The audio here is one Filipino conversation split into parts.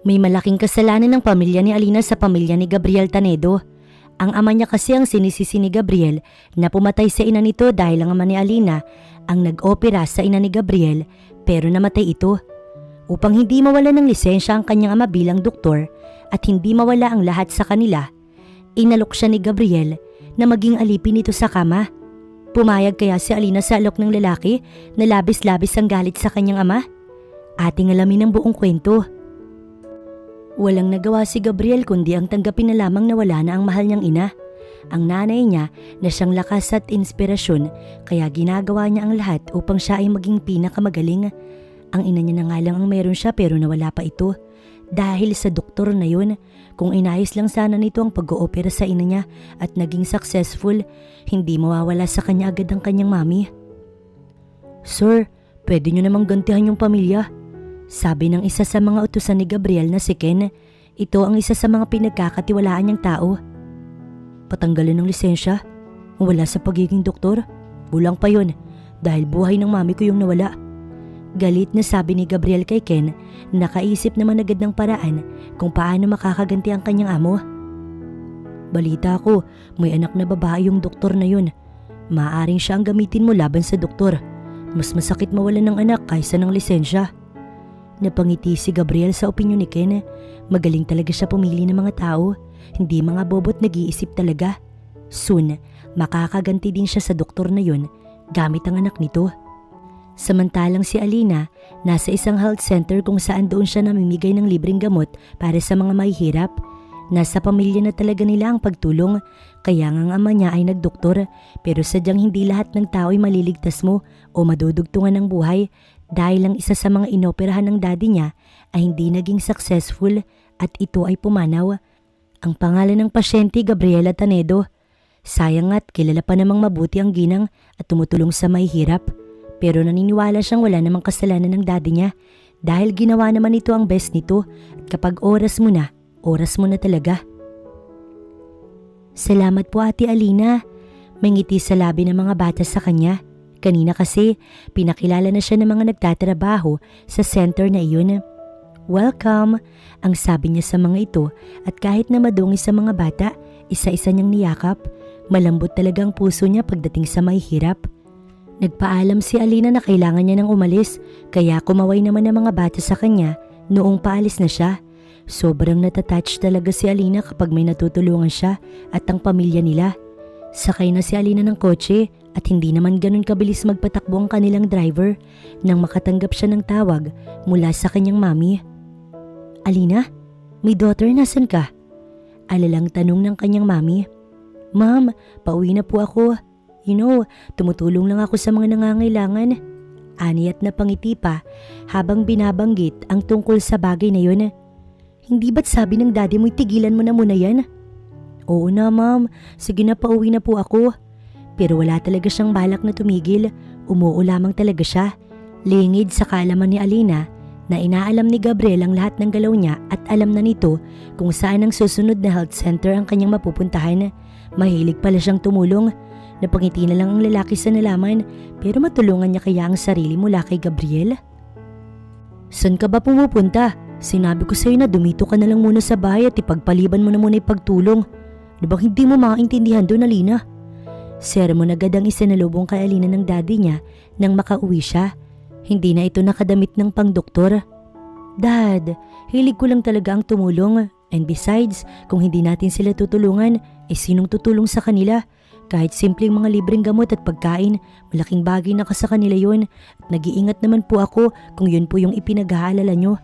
May malaking kasalanan ng pamilya ni Alina sa pamilya ni Gabriel Tanedo. Ang ama niya kasi ang sinisisi ni Gabriel na pumatay sa ina nito dahil ang ama ni Alina ang nag-opera sa ina ni Gabriel pero namatay ito. Upang hindi mawala ng lisensya ang kanyang ama bilang doktor at hindi mawala ang lahat sa kanila, inalok siya ni Gabriel na maging alipin nito sa kama. Pumayag kaya si Alina sa alok ng lalaki na labis-labis ang galit sa kanyang ama? Ating alamin ang buong kwento. Walang nagawa si Gabriel kundi ang tanggapin na lamang na wala na ang mahal niyang ina. Ang nanay niya na siyang lakas at inspirasyon kaya ginagawa niya ang lahat upang siya ay maging pinakamagaling. Ang ina niya na nga lang ang meron siya pero nawala pa ito. Dahil sa doktor na yun, kung inayos lang sana nito ang pag-oopera sa ina niya at naging successful, hindi mawawala sa kanya agad ang kanyang mami. "Sir, pwede niyo namang gantihan yung pamilya," sabi ng isa sa mga utusan ni Gabriel na si Ken. Ito ang isa sa mga pinagkakatiwalaan niyang tao. "Patanggalin ng lisensya? Wala sa pagiging doktor? Bulang pa yun dahil buhay ng mami ko yung nawala." Galit na sabi ni Gabriel kay Ken, nakaisip naman agad ng paraan kung paano makakaganti ang kanyang amo. "Balita ko, may anak na babae yung doktor na yun. Maaaring siya ang gamitin mo laban sa doktor. Mas masakit mawalan ng anak kaysa ng lisensya." Napangiti si Gabriel sa opinyon ni Ken. Magaling talaga siya pumili ng mga tao, hindi mga bobot nag-iisip talaga. Soon, makakaganti din siya sa doktor na yun gamit ang anak nito. Samantalang si Alina, nasa isang health center kung saan doon siya namimigay ng libreng gamot para sa mga mahihirap. Nasa pamilya na talaga nila ang pagtulong, kaya nga ang ama niya ay nagdoktor pero sadyang hindi lahat ng tao ay maliligtas mo o madudugtungan ng buhay dahil ang isa sa mga inoperahan ng daddy niya ay hindi naging successful at ito ay pumanaw. Ang pangalan ng pasyente Gabriela Tanedo. Sayang at kilala pa namang mabuti ang ginang at tumutulong sa mahihirap. Pero naniniwala siyang wala namang kasalanan ng daddy niya dahil ginawa naman ito ang best nito at kapag oras mo na talaga. "Salamat po Ate Alina." May ngiti sa labi ng mga bata sa kanya. Kanina kasi pinakilala na siya ng mga nagtatrabaho sa center na iyon. "Welcome," ang sabi niya sa mga ito at kahit na madungi sa mga bata, isa-isa niyang niyakap. Malambot talaga ang puso niya pagdating sa mahihirap. Nagpaalam si Alina na kailangan niya nang umalis kaya kumaway naman ang mga bata sa kanya noong paalis na siya. Sobrang natatouch talaga si Alina kapag may natutulungan siya at ang pamilya nila. Sakay na si Alina ng kotse at hindi naman ganun kabilis magpatakbo ang kanilang driver nang makatanggap siya ng tawag mula sa kanyang mami. "Alina, may daughter, nasan ka?" Alalang tanong ng kanyang mami. "Ma'am, pauwi na po ako. Tumutulong lang ako sa mga nangangailangan." Ani at napangiti pa habang binabanggit ang tungkol sa bagay na yun. "Hindi ba't sabi ng daddy mo'y tigilan mo na muna yan?" "Oo na ma'am, sige na pauwi na po ako." Pero wala talaga siyang balak na tumigil, umuo lamang talaga siya. Lingid sa kaalaman ni Alina na inaalam ni Gabriel ang lahat ng galaw niya at alam na nito kung saan ang susunod na health center ang kanyang mapupuntahan. Mahilig pala siyang tumulong. Napangiti na lang ang lalaki sa nalaman pero matulungan niya kaya ang sarili mula kay Gabriel. "San ka ba pumupunta? Sinabi ko sa'yo na dumito ka na lang muna sa bahay at ipagpaliban mo na muna ipagtulong. Di ba hindi mo makaintindihan doon, Alina?" Sermon agad ang isinalubong kay Alina ng daddy niya nang makauwi siya. Hindi na ito nakadamit ng pangdoktor. "Dad, hilig ko lang talaga ang tumulong. And besides, kung hindi natin sila tutulungan, sinong tutulong sa kanila? Kahit simpleng mga libreng gamot at pagkain, malaking bagay na sa kanila yun. At nag-iingat naman po ako kung yun po yung ipinag-aalala nyo."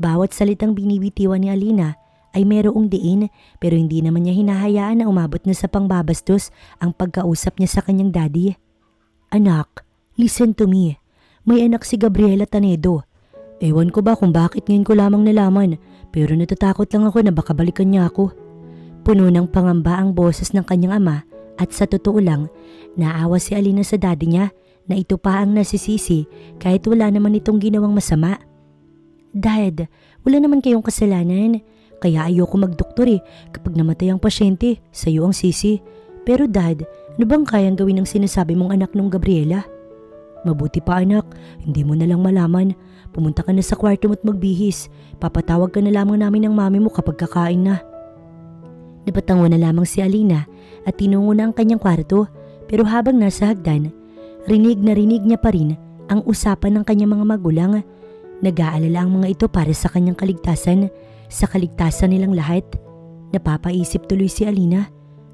Bawat salitang binibitiwan ni Alina ay merong diin pero hindi naman niya hinahayaan na umabot na sa pangbabastos ang pagkausap niya sa kanyang daddy. "Anak, listen to me. May anak si Gabriela Tanedo. Ewan ko ba kung bakit ngayon ko lamang nalaman pero natatakot lang ako na baka balikan niya ako." Puno ng pangamba ang boses ng kanyang ama at sa totoo lang, naawa si Alina sa daddy niya na ito pa ang nasisisi kahit wala naman itong ginawang masama. "Dad, wala naman kayong kasalanan. Kaya ayoko magdoktor kapag namatay ang pasyente, sa'yo ang sisi. Pero dad, ano bang kayang gawin ng sinasabi mong anak nung Gabriela?" "Mabuti pa anak, hindi mo na lang malaman. Pumunta ka na sa kwarto mo at magbihis. Papatawag ka na lamang namin ng mami mo kapag kakain na. Napatango na lamang si Alina at tinungo na ang kanyang kwarto, pero habang nasa hagdan, rinig niya pa rin ang usapan ng kanyang mga magulang. Nag-aalala ang mga ito para sa kanyang kaligtasan, sa kaligtasan nilang lahat. Napapaisip tuloy si Alina,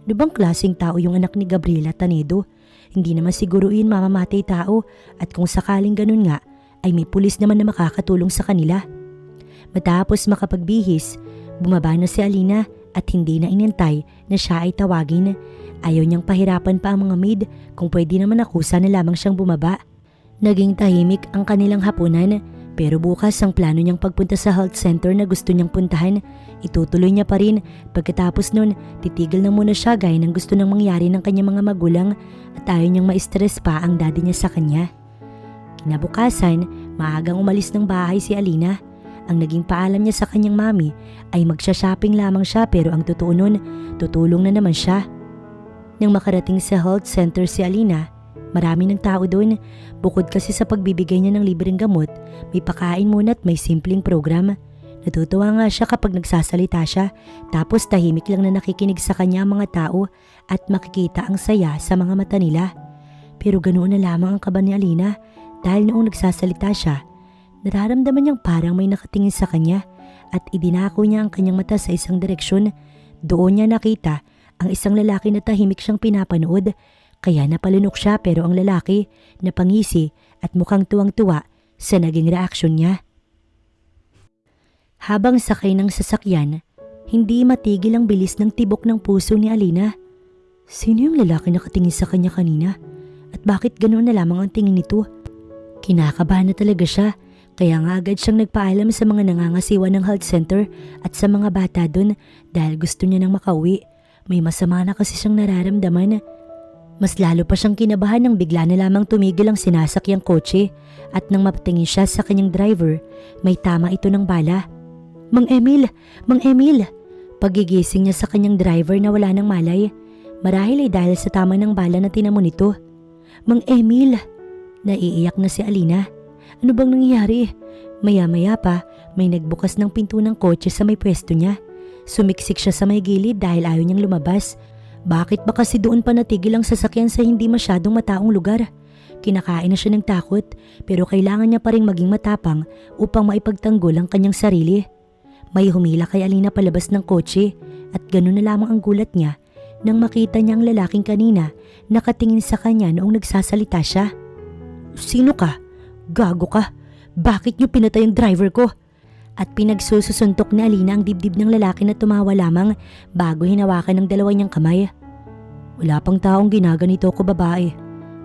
ano bang klaseng tao yung anak ni Gabriela Tanedo? Hindi naman siguro yun mamamatay tao, at kung sakaling ganun nga, ay may pulis naman na makakatulong sa kanila. Matapos makapagbihis, bumaba na si Alina at hindi na inintay na siya ay tawagin. Ayaw niyang pahirapan pa ang mga maid, kung pwede naman akusa na lamang siyang bumaba. Naging tahimik ang kanilang hapunan, pero bukas ang plano niyang pagpunta sa health center na gusto niyang puntahan. Itutuloy niya pa rin. Pagkatapos nun, titigil na muna siya gaya ng gusto nang mangyari ng kanyang mga magulang, at ayaw niyang ma-stress pa ang daddy niya sa kanya. Kinabukasan, maagang umalis ng bahay si Alina. Ang naging paalam niya sa kanyang mami ay magsha-shopping lamang siya, pero ang totoo nun, tutulong na naman siya. Nang makarating sa health center si Alina, marami ng tao doon. Bukod kasi sa pagbibigay niya ng libreng gamot, may pakain muna at may simpleng program. Natutuwa nga siya kapag nagsasalita siya, tapos tahimik lang na nakikinig sa kanya ang mga tao at makikita ang saya sa mga mata nila. Pero ganoon na lamang ang kaba ni Alina, dahil noong nagsasalita siya, nararamdaman niyang parang may nakatingin sa kanya at idinako niya ang kanyang mata sa isang direksyon. Doon niya nakita ang isang lalaki na tahimik siyang pinapanood, kaya napalunok siya, pero ang lalaki napangisi at mukhang tuwang-tuwa sa naging reaksyon niya. Habang sakay ng sasakyan, hindi matigil ang bilis ng tibok ng puso ni Alina. Sino yung lalaki na nakatingin sa kanya kanina? At bakit ganoon na lamang ang tingin nito? Kinakabahan na talaga siya, kaya nga agad siyang nagpaalam sa mga nangangasiwa ng health center at sa mga bata doon dahil gusto niya nang makauwi. May masama na kasi siyang nararamdaman. Mas lalo pa siyang kinabahan nang bigla na lamang tumigil ang sinasakyang kotse, at nang mapatingin siya sa kanyang driver, may tama ito ng bala. Mang Emil! Mang Emil! Pagigising niya sa kanyang driver na wala ng malay, marahil ay dahil sa tama ng bala na tinamo nito. Mang Emil! Naiiyak na si Alina. Ano bang nangyayari? Maya-maya pa, may nagbukas ng pinto ng kotse sa may pwesto niya. Sumiksik siya sa may gilid dahil ayaw niyang lumabas. Bakit ba kasi doon pa natigil ang sasakyan sa hindi masyadong mataong lugar? Kinakain na siya ng takot, pero kailangan niya pa rin maging matapang upang maipagtanggol ang kanyang sarili. May humila kay Alina palabas ng kotse, at ganoon na lamang ang gulat niya nang makita niya ang lalaking kanina nakatingin sa kanya noong nagsasalita siya. Sino ka? Gago ka? Bakit niyo pinatay ang driver ko? At pinagsusuntok ni Alina ang dibdib ng lalaki na tumawa lamang bago hinawakan ng dalawa niyang kamay. Wala pang taong ginaganito ko, babae.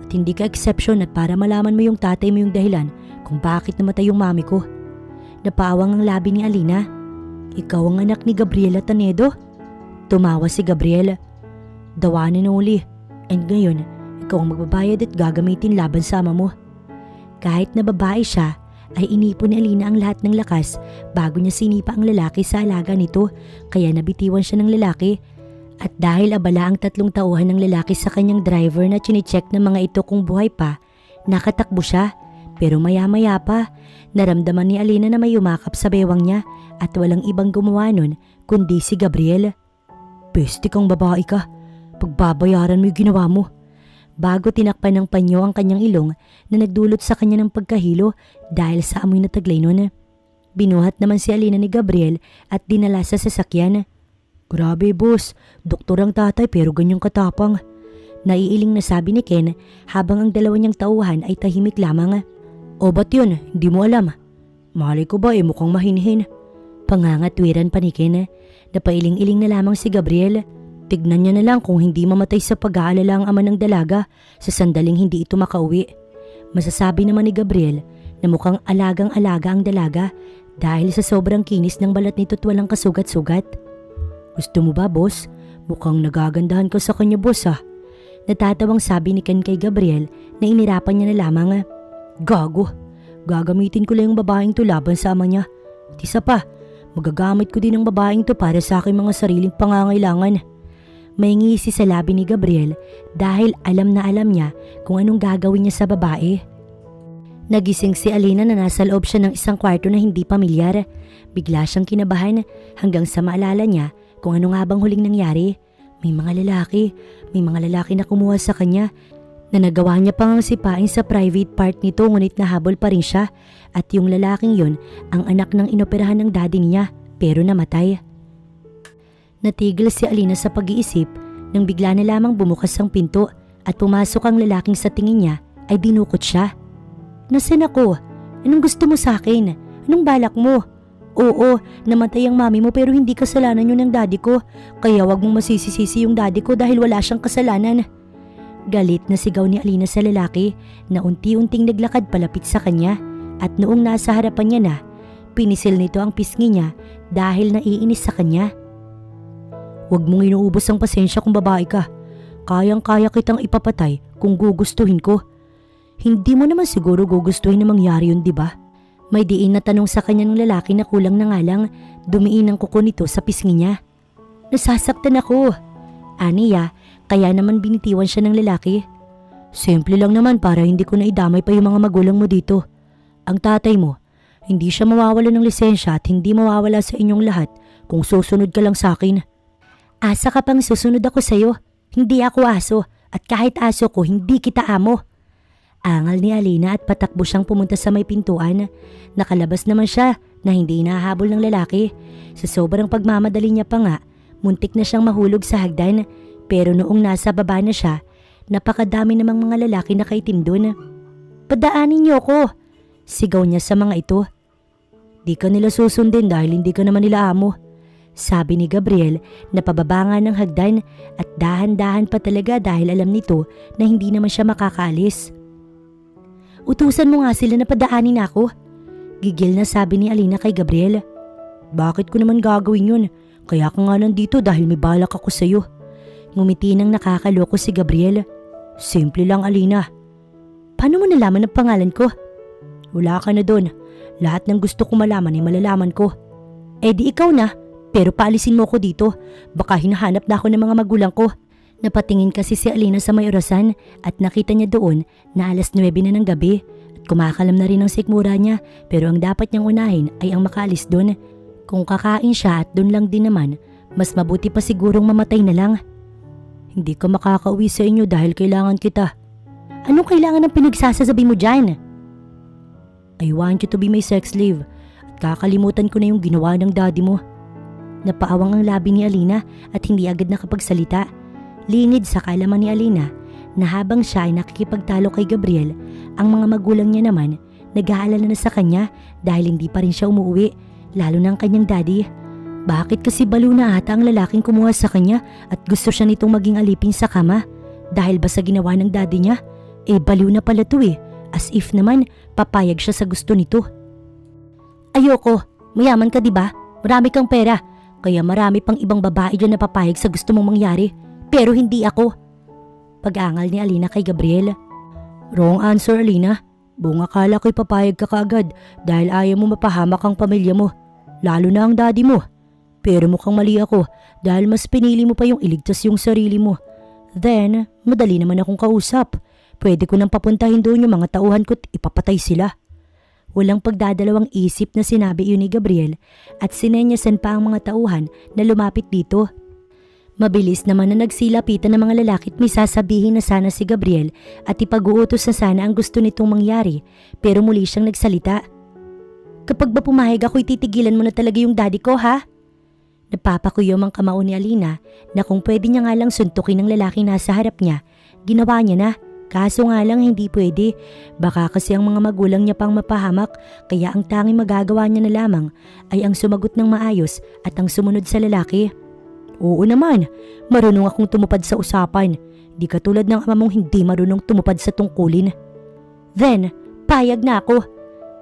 At hindi ka exception, at para malaman mo yung tatay mo yung dahilan kung bakit namatay yung mami ko. Napawang ang labi ni Alina. Ikaw ang anak ni Gabriela Tanedo? Tumawa si Gabriel. Dawanin na uli. And ngayon, ikaw ang magbabayad at gagamitin laban sa ama mo. Kahit na babae siya, ay inipon ni Alina ang lahat ng lakas bago niya sinipa ang lalaki sa alaga nito, kaya nabitiwan siya ng lalaki. At dahil abala ang 3 tauhan ng lalaki sa kanyang driver na chine-check ng mga ito kung buhay pa, nakatakbo siya. Pero maya-maya pa, naramdaman ni Alina na may umakap sa bewang niya at walang ibang gumawa nun kundi si Gabriel. Peste kang babae ka, pagbabayaran mo yung ginawa mo. Bago tinakpan ng panyo ang kanyang ilong na nagdulot sa kanya ng pagkahilo dahil sa amoy na taglay nun. Binuhat naman si Alina ni Gabriel at dinala sa sasakyan. Grabe boss, doktor ang tatay pero ganyang katapang. Naiiling na sabi ni Ken habang ang dalawa niyang tauhan ay tahimik lamang. O ba't yun? Hindi mo alam. Malay ko ba mukhang mahinhin. Pangangatwiran pa ni Ken. Napailing-iling na lamang si Gabriel. Tignan niya na lang kung hindi mamatay sa pag-aalala ang ama ng dalaga sa sandaling hindi ito makauwi. Masasabi naman ni Gabriel na mukhang alagang-alaga ang dalaga dahil sa sobrang kinis ng balat nito at walang kasugat-sugat. Gusto mo ba, boss? Mukhang nagagandahan ka sa kanya, boss ah. Natatawang sabi ni Ken kay Gabriel na inirapan niya na lamang. Gago, gagamitin ko lang yung babaeng to laban sa ama niya. At isa pa, magagamit ko din ang babaeng to para sa aking mga sariling pangangailangan. May ngisi sa labi ni Gabriel dahil alam na alam niya kung anong gagawin niya sa babae. Nagising si Alina na nasa loob siya ng isang kwarto na hindi pamilyar. Bigla siyang kinabahan hanggang sa maalala niya kung ano nga bang huling nangyari. May mga lalaki na kumuha sa kanya na nagawa niya pang sipain sa private part nito ngunit nahabol pa rin siya at yung lalaking yun ang anak ng inoperahan ng daddy niya pero namatay. Natigil si Alina sa pag-iisip nang bigla na lamang bumukas ang pinto at pumasok ang lalaking sa tingin niya ay dinukot siya. Nasaan ako? Anong gusto mo sa akin? Anong balak mo? Oo, namatay ang mami mo pero hindi kasalanan yun ng daddy ko. Kaya wag mong masisisi yung daddy ko dahil wala siyang kasalanan. Galit na sigaw ni Alina sa lalaki na unti-unting naglakad palapit sa kanya at noong nasa harapan niya na, pinisil nito ang pisngi niya dahil naiinis sa kanya. Wag mong inuubos ang pasensya kung babae ka. Kayang-kaya kitang ipapatay kung gugustuhin ko. Hindi mo naman siguro gugustuhin na mangyari yun, di ba? May diin na tanong sa kanya ng lalaki na kulang na nga lang dumiin ang kuko nito sa pisngi niya. Nasasaktan ako. Aniya, kaya naman binitiwan siya ng lalaki. Simple lang naman para hindi ko na idamay pa yung mga magulang mo dito. Ang tatay mo, hindi siya mawawala ng lisensya at hindi mawawala sa inyong lahat kung susunod ka lang sa akin. Asa ka pang susunod ako sa'yo. Hindi ako aso at kahit aso ko hindi kita amo. Angal ni Alina at patakbo siyang pumunta sa may pintuan. Nakalabas naman siya na hindi inahabol ng lalaki. Sa sobrang pagmamadali niya pa nga, muntik na siyang mahulog sa hagdan. Pero noong nasa baba na siya, napakadami namang mga lalaki na kaitim doon. Padaanin niyo ko! Sigaw niya sa mga ito. Di ka nila susundin dahil hindi ka naman nila amo. Sabi ni Gabriel na pababa nga ng hagdan at dahan-dahan pa talaga dahil alam nito na hindi naman siya makakaalis. Utusan mo nga sila na padaanin ako. Gigil na sabi ni Alina kay Gabriel. Bakit ko naman gagawin yun? Kaya ka nga nandito dahil may balak ako sa'yo. Ngumiti nang nakakaloko si Gabriel. Simple lang Alina. Paano mo nalaman ang pangalan ko? Wala ka na doon. Lahat ng gusto ko malaman ay malalaman ko. Eh di ikaw na. Pero paalisin mo ko dito. Baka hinahanap na ako ng mga magulang ko. Napatingin kasi si Alina sa may orasan at nakita niya doon na 9:00 na ng gabi at kumakalam na rin ang sikmura niya pero ang dapat niyang unahin ay ang makaalis doon. Kung kakain siya at doon lang din naman, mas mabuti pa sigurong mamatay na lang. Hindi ka makakauwi sa inyo dahil kailangan kita. Anong kailangan ng pinagsasasabi mo dyan? I want you to be my sex slave at kakalimutan ko na yung ginawa ng daddy mo. Napaawang ang labi ni Alina at hindi agad nakapagsalita. Lingid sa kaalaman ni Alina na habang siya ay nakikipagtalo kay Gabriel, ang mga magulang niya naman nag-aalala na sa kanya dahil hindi pa rin siya umuwi, lalo na ang kanyang daddy. Bakit kasi baliw na ata ang lalaking kumuha sa kanya at gusto siya nitong maging alipin sa kama? Dahil ba sa ginawa ng daddy niya? Eh baliw na pala to eh, as if naman papayag siya sa gusto nito. Ayoko, mayaman ka diba? Marami kang pera, kaya marami pang ibang babae dyan na papayag sa gusto mong mangyari. Pero hindi ako. Pag-angal ni Alina kay Gabriel. Wrong answer Alina. Buong akala ko'y papayag ka kaagad dahil ayaw mo mapahamak ang pamilya mo. Lalo na ang daddy mo. Pero mukhang mali ako dahil mas pinili mo pa yung iligtas yung sarili mo. Then, madali naman akong kausap. Pwede ko nang papuntahin doon yung mga tauhan ko't ipapatay sila. Walang pagdadalawang isip na sinabi yun ni Gabriel at sinenyasan pa ang mga tauhan na lumapit dito. Mabilis naman na nagsilapitan ng mga lalaki at may sasabihin na sana si Gabriel at ipag-uutos na sana ang gusto nitong mangyari pero muli siyang nagsalita. Kapag ba pumahig ako'y titigilan mo na talaga yung daddy ko ha? Napapakuyom ang kamao ni Alina na kung pwede niya nga lang suntukin ng lalaking nasa harap niya, ginawa niya na. Kaso nga lang hindi pwede. Baka kasi ang mga magulang niya pang mapahamak kaya ang tanging magagawa niya na lamang ay ang sumagot ng maayos at ang sumunod sa lalaki. Oo naman, marunong akong tumupad sa usapan. Di katulad ng ama mong hindi marunong tumupad sa tungkulin. Then, payag na ako.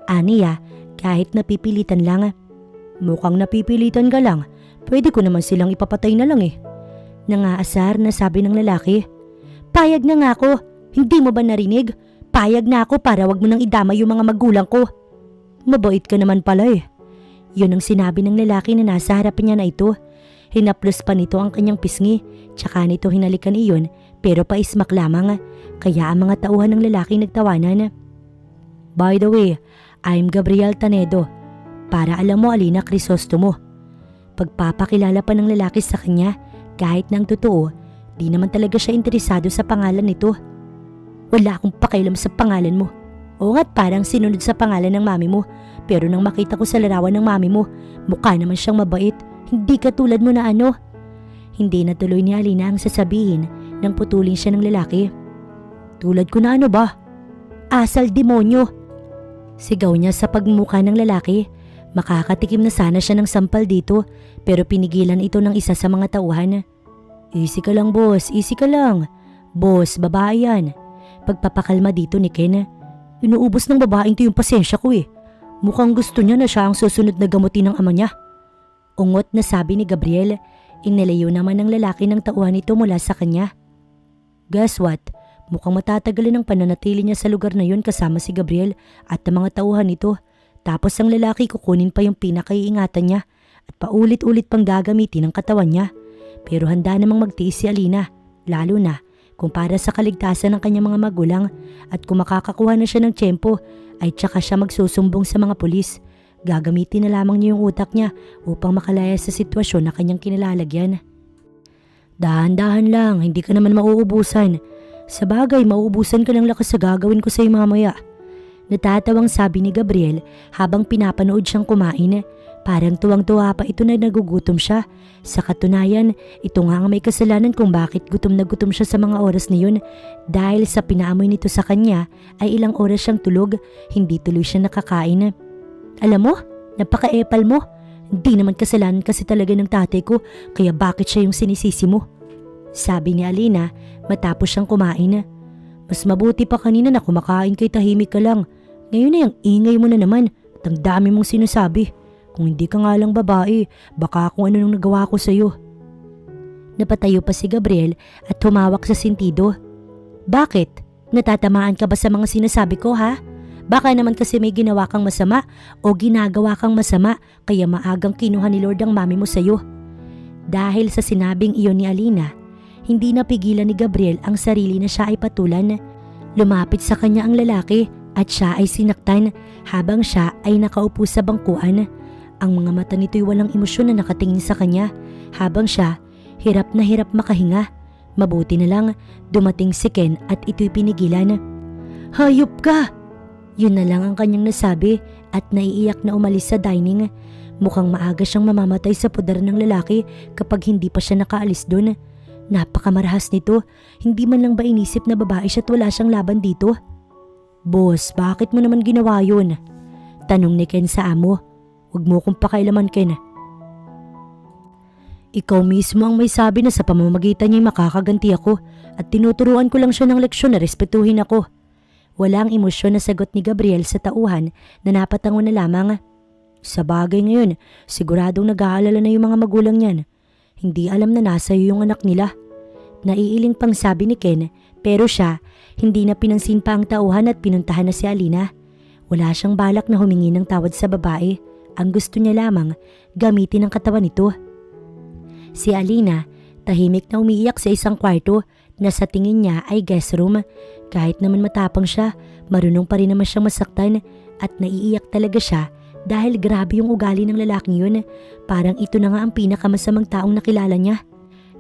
Aniya, kahit napipilitan lang. Mukhang napipilitan ka lang. Pwede ko naman silang ipapatay na lang eh. Nangaasar na sabi ng lalaki. Payag na nga ako. Hindi mo ba narinig? Payag na ako para wag mo nang idama yung mga magulang ko. Mabait ka naman pala eh. Yun ang sinabi ng lalaki na nasa harapan niya na ito. Hinaplos pa nito ang kanyang pisngi, tsaka nito hinalikan iyon pero paismak lamang, kaya ang mga tauhan ng lalaki nagtawanan. By the way, I'm Gabriel Tanedo. Para alam mo, Alina Crisostomo. Pagpapakilala pa ng lalaki sa kanya, kahit na ang totoo, di naman talaga siya interesado sa pangalan nito. Wala akong pakialam sa pangalan mo. Oo nga't parang sinunod sa pangalan ng mami mo. Pero nang makita ko sa larawan ng mami mo, mukha naman siyang mabait. Hindi katulad mo na ano. Hindi natuloy ni Alina ang sasabihin nang putulin siya ng lalaki. Tulad ko na ano ba? Asal demonyo! Sigaw niya sa pagmumukha ng lalaki. Makakatikim na sana siya ng sampal dito pero pinigilan ito ng isa sa mga tauhan. Easy ka lang boss, easy ka lang. Boss, babae yan. Pagpapakalma dito ni Ken. Inuubos ng babaeng to yung pasensya ko eh. Mukhang gusto niya na siya ang susunod na gamutin ng ama niya. Ungot na sabi ni Gabriel. Inilayo naman ng lalaki ng tauhan ito mula sa kanya. Guess what? Mukhang matatagalin ang pananatili niya sa lugar na yun kasama si Gabriel at ang mga tauhan nito. Tapos ang lalaki kukunin pa yung pinakaiingatan niya at paulit-ulit pang gagamitin ang katawan niya. Pero handa namang magtiis si Alina, lalo na kung para sa kaligtasan ng kanyang mga magulang at kung makakakuha na siya ng tiyempo ay tsaka siya magsusumbong sa mga pulis. Gagamitin na lamang niya yung utak niya upang makalaya sa sitwasyon na kanyang kinalalagyan. Dahan-dahan lang, hindi ka naman mauubusan. Sa bagay, mauubusan ka ng lakas sa gagawin ko sa iyo mamaya. Natatawang sabi ni Gabriel habang pinapanood siyang kumain. Parang tuwang-tuwa pa ito na nagugutom siya. Sa katunayan, ito nga ang may kasalanan kung bakit gutom na gutom siya sa mga oras na yun. Dahil sa pinaamoy nito sa kanya ay ilang oras siyang tulog, hindi tuloy siya nakakain. Alam mo, napaka-epal mo. Hindi naman kasalanan kasi talaga ng tatay ko, kaya bakit siya yung sinisisi mo? Sabi ni Alina matapos siyang kumain. Mas mabuti pa kanina na kumakain kay tahimik ka lang. Ngayon na yung ingay mo na naman at ang dami mong sinasabi. Kung hindi ka nga lang babae, baka kung ano nang nagawa ko sa'yo. Napatayo pa si Gabriel at humawak sa sentido. Bakit? Natatamaan ka ba sa mga sinasabi ko ha? Baka naman kasi may ginawa kang masama o ginagawa kang masama kaya maagang kinuha ni Lord ang mami mo sa'yo. Dahil sa sinabing iyon ni Alina, hindi napigilan ni Gabriel ang sarili na siya ay patulan. Lumapit sa kanya ang lalaki at siya ay sinaktan habang siya ay nakaupo sa bangkuan. Ang mga mata nito'y walang emosyon na nakatingin sa kanya habang siya hirap na hirap makahinga. Mabuti na lang dumating si Ken at ito'y pinigilan. Hayop ka! Yun na lang ang kanyang nasabi at naiiyak na umalis sa dining. Mukhang maaga siyang mamamatay sa pudar ng lalaki kapag hindi pa siya nakaalis doon. Napakamarahas nito, hindi man lang ba inisip na babae siya at wala siyang laban dito? Boss, bakit mo naman ginawa yun? Tanong ni Ken sa amo. Huwag mo kong pakailaman, Ken. Ikaw mismo ang may sabi na sa pamamagitan niya makakaganti ako at tinuturuan ko lang siya ng leksyon na respetuhin ako. Walang emosyon na sagot ni Gabriel sa tauhan na napatango na lamang. Sa bagay ngayon, siguradong nag-aalala na yung mga magulang niyan. Hindi alam na nasa iyo yung anak nila. Naiiling pang sabi ni Ken pero siya hindi na pinansin pa ang tauhan at pinuntahan na si Alina. Wala siyang balak na humingi ng tawad sa babae. Ang gusto niya lamang gamitin ang katawan nito. Si Alina tahimik na umiiyak sa isang kwarto na sa tingin niya ay guest room. Kahit naman matapang siya, marunong pa rin naman siyang masaktan at naiiyak talaga siya dahil grabe yung ugali ng lalaking yun. Parang ito na nga ang pinakamasamang taong nakilala niya.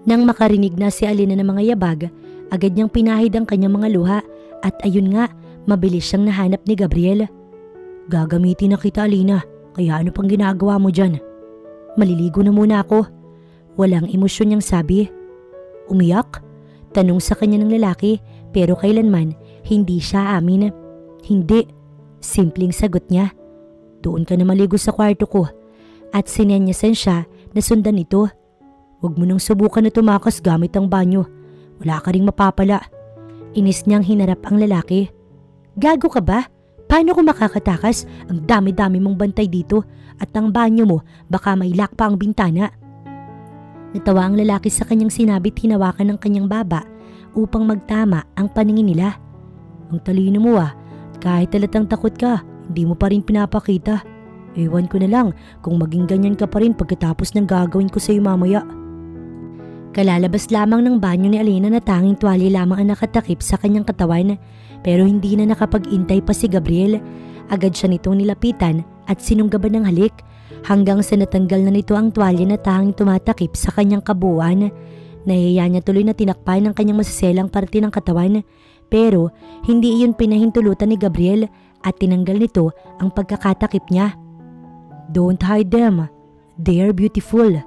Nang makarinig na si Alina ng mga yabag, agad niyang pinahid ang kanyang mga luha at ayun nga, mabilis siyang nahanap ni Gabriel. Gagamitin na kita, Alina, kaya ano pang ginagawa mo dyan? Maliligo na muna ako. Walang emosyon niyang sabi. Umiyak? Tanong sa kanya ng lalaki pero kailanman hindi siya amin. Hindi. Simpleng sagot niya. Doon ka na maligo sa kwarto ko. At sinenyasan siya na sundan ito. Huwag mo nang subukan na tumakas gamit ang banyo. Wala ka ring mapapala. Inis niyang hinarap ang lalaki. Gago ka ba? Paano ko makakatakas? Ang dami-dami mong bantay dito at ang banyo mo baka may lock pa ang bintana. Natawa ang lalaki sa kanyang sinabi't hinawakan ng kanyang baba upang magtama ang paningin nila. Ang talino mo kahit talatang takot ka, hindi mo pa rin pinapakita. Ewan ko na lang kung maging ganyan ka pa rin pagkatapos ng gagawin ko sa iyo mamaya. Kalalabas lamang ng banyo ni Alina na tanging tuwalya lamang ang nakatakip sa kanyang katawan pero hindi na nakapag-intay pa si Gabriel. Agad siya nitong nilapitan at sinunggaban ng halik hanggang sa natanggal na nito ang tuwalya na tanging tumatakip sa kanyang kabuuan. Nahiya niya tuloy na tinakpan ng kanyang masiselang parte ng katawan pero hindi iyon pinahintulutan ni Gabriel at tinanggal nito ang pagkakatakip niya. "Don't hide them. They're beautiful."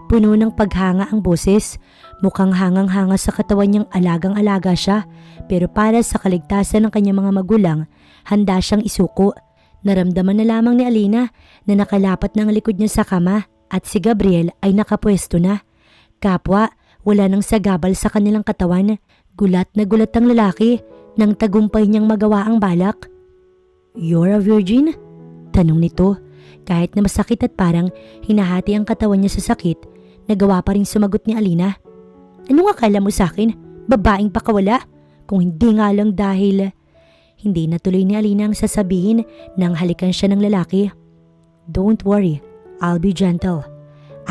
Puno ng paghanga ang boses. Mukhang hangang-hanga sa katawan niyang alagang-alaga siya pero para sa kaligtasan ng kanyang mga magulang, handa siyang isuko. Naramdaman na lamang ni Alina na nakalapat na ang likod niya sa kama at si Gabriel ay nakapwesto na. Kapwa, wala nang sagabal sa kanilang katawan. Gulat na gulat ang lalaki nang tagumpay niyang magawa ang balak. "You're a virgin?" Tanong nito. Kahit na masakit at parang hinahati ang katawan niya sa sakit, nagawa pa rin sumagot ni Alina. "Anong akala mo sa akin? Babaeng pakawala? Kung hindi nga lang dahil..." Hindi natuloy ni Alina ang sasabihin nang halikan siya ng lalaki. "Don't worry, I'll be gentle."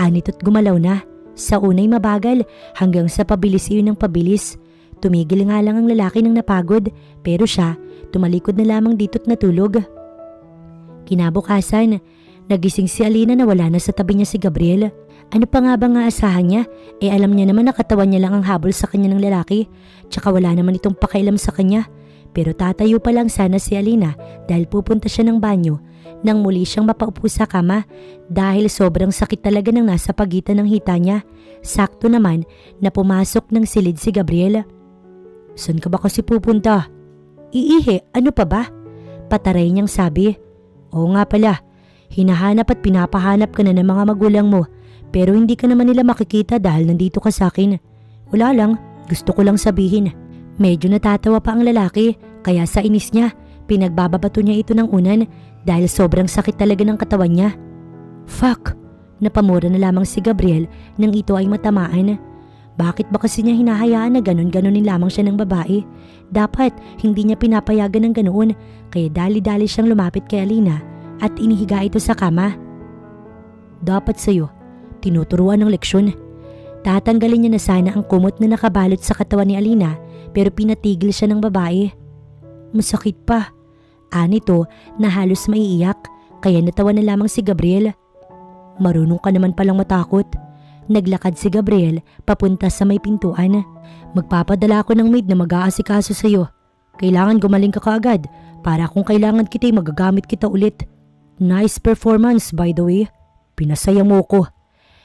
Anito't gumalaw na. Sa unay mabagal hanggang sa pabilis iyon ng pabilis. Tumigil nga lang ang lalaki ng napagod pero siya tumalikod na lamang dito't natulog. Kinabukasan, nagising si Alina na wala na sa tabi niya si Gabriel. Ano pa nga bang aasahan niya? Alam niya naman na katawan niya lang ang habol sa kanya ng lalaki. Tsaka wala naman itong pakailam sa kanya. Pero tatayo pa lang sana si Alina dahil pupunta siya ng banyo nang muli siyang mapaupo sa kama dahil sobrang sakit talaga ng nasa pagitan ng hita niya. Sakto naman na pumasok ng silid si Gabriel. "Saan ka ba kasi pupunta?" "Iihi, ano pa ba?" Pataray niyang sabi. "Oo nga pala, hinahanap at pinapahanap ka na ng mga magulang mo pero hindi ka naman nila makikita dahil nandito ka sa akin." "Wala lang, gusto ko lang sabihin." Medyo natatawa pa ang lalaki kaya sa inis niya, pinagbababato niya ito ng unan dahil sobrang sakit talaga ng katawan niya. "Fuck!" Napamura na lamang si Gabriel nang ito ay matamaan. Bakit ba kasi niya hinahayaan na ganon-ganonin lamang siya ng babae? Dapat hindi niya pinapayagan ng ganoon kaya dali-dali siyang lumapit kay Alina at inihiga ito sa kama. "Dapat sa'yo, tinuturuan ng leksyon." Tatanggalin niya na sana ang kumot na nakabalot sa katawan ni Alina pero pinatigil siya ng babae. "Masakit pa." Anito na halos maiiyak kaya natawa na lamang si Gabriel. "Marunong ka naman palang matakot." Naglakad si Gabriel papunta sa may pintuan. "Magpapadala ako ng maid na mag-aasikaso sa'yo. Kailangan gumaling ka kaagad para kung kailangan kita magagamit kita ulit." "Nice performance by the way. Pinasaya mo ko."